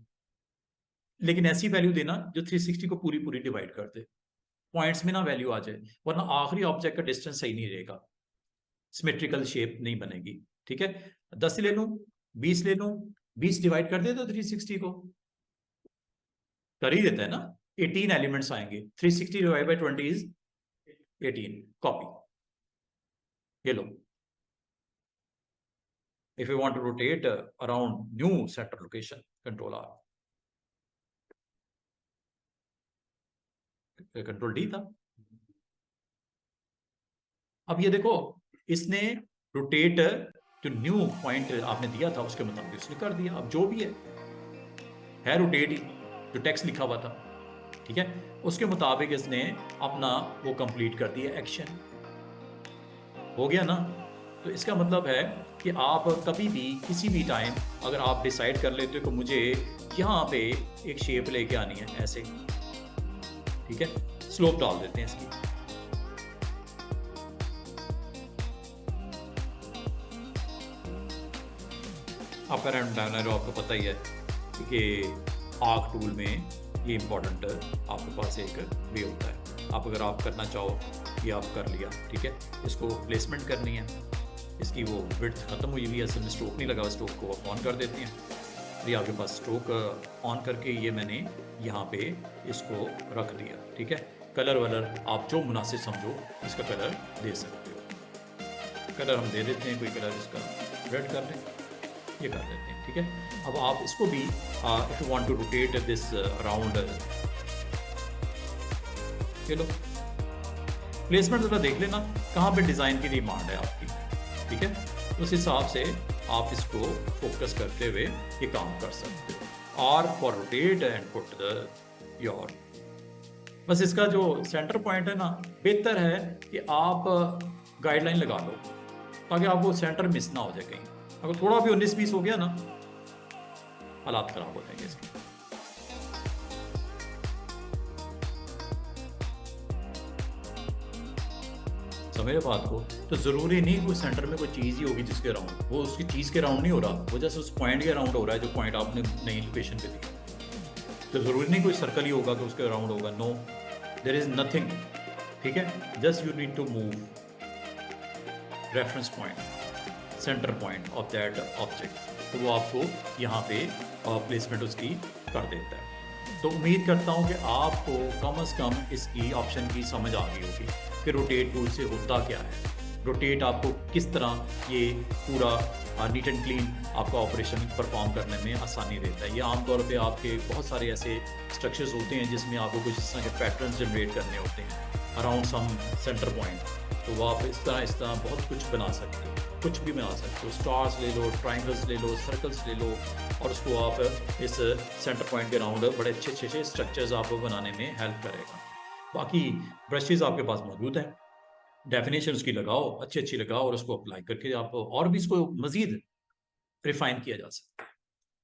लेकिन ऐसी वैल्यू देना जो 360 को पूरी डिवाइड कर दे। पॉइंट्स में ना वैल्यू आ जाए, वरना आखिरी ऑब्जेक्ट का डिस्टेंस सही नहीं रहेगा, सिमेट्रिकल शेप नहीं बनेगी, ठीक है। 10 ले लूं, 20 ले लूं, 20 डिवाइड कर दे तो 360 को कर ही देता है ना। 18 एलिमेंट्स आएंगे, 360 डिवाइड बाय 20 इज 18। कॉपी, ये लो। If you want to rotate around new center location, Control R, Control D था। अब ये देखो, इसने रोटेट जो न्यू पॉइंट आपने दिया था उसके मुताबिक उसने कर दिया। अब जो भी है रोटेट ही, जो टेक्स्ट लिखा हुआ था, ठीक है, उसके मुताबिक इसने अपना वो कंप्लीट कर दिया, एक्शन हो गया ना। तो इसका मतलब है कि आप कभी भी किसी भी टाइम अगर आप डिसाइड कर लेते हो कि मुझे यहाँ पे एक शेप लेके आनी है ऐसे, ठीक है, स्लोप डाल देते हैं इसकी। अपर एंड डाउन एरो आपको पता ही है कि आर्क टूल में ये इंपॉर्टेंट आपके पास एक वे होता है। आप अगर आप करना चाहो ये आप कर लिया, ठीक है। इसको प्लेसमेंट करनी है, इसकी वो विड्थ खत्म हुई हुई है, असल में स्ट्रोक नहीं लगा, स्ट्रोक को आप ऑन कर देते हैं। ये आपके पास स्ट्रोक ऑन करके ये मैंने यहाँ पे इसको रख दिया, ठीक है। कलर वलर आप जो मुनासिब समझो इसका कलर दे सकते हो। कलर हम दे देते हैं, कोई कलर इसका रेड कर लें, ये कर लेते हैं, ठीक है। अब आप इसको भी if you want to rotate this around, चलो प्लेसमेंट ज़रा देख लेना कहाँ पे डिज़ाइन की डिमांड है आपकी, ठीक है। उस हिसाब से आप इसको फोकस करते हुए ये काम कर सकते हो। R for rotate and put the your, बस इसका जो सेंटर पॉइंट है ना, बेहतर है कि आप गाइडलाइन लगा लो ताकि आपको सेंटर मिस ना हो जाए कहीं। अगर थोड़ा भी 19-20 हो गया ना, हालात खराब हो जाएंगे इसके। समझे बात को? तो जरूरी नहीं कोई सेंटर में कोई चीज ही होगी जिसके राउंड, वो उसकी चीज के राउंड नहीं हो रहा, वो जैसे उस पॉइंट के राउंड हो रहा है जो पॉइंट आपने नई लोकेशन पे दिया। तो जरूरी नहीं कोई सर्कल ही होगा कि उसके राउंड होगा, नो, देयर इज नथिंग, ठीक है। Just you need to move reference point, center point of that object, तो वो आपको यहाँ पे प्लेसमेंट उसकी कर देता है। तो उम्मीद करता हूँ कि आपको कम से कम इसकी ऑप्शन की समझ आ गई होगी कि रोटेट टूल से होता क्या है, रोटेट आपको किस तरह ये पूरा नीट एंड क्लीन आपका ऑपरेशन परफॉर्म करने में आसानी देता है। ये आमतौर पे आपके बहुत सारे ऐसे स्ट्रक्चर्स होते हैं जिसमें आपको कुछ इस तरह के पैटर्न्स जनरेट करने होते हैं अराउंड सम सेंटर पॉइंट, तो वो आप इस तरह बहुत कुछ बना सकते हो, कुछ भी बना सकते हो। स्टार्स ले लो, ट्राइंगल्स ले लो, सर्कल्स ले लो, और उसको आप इस सेंटर पॉइंट के राउंड बड़े अच्छे स्ट्रक्चर्स आपको बनाने में हेल्प करेगा। बाकी ब्रशेज आपके पास मौजूद हैं, डेफिनेशन उसकी लगाओ, अच्छी लगाओ और उसको अप्लाई करके आप और भी इसको मज़ीद रिफाइन किया जा सकता है।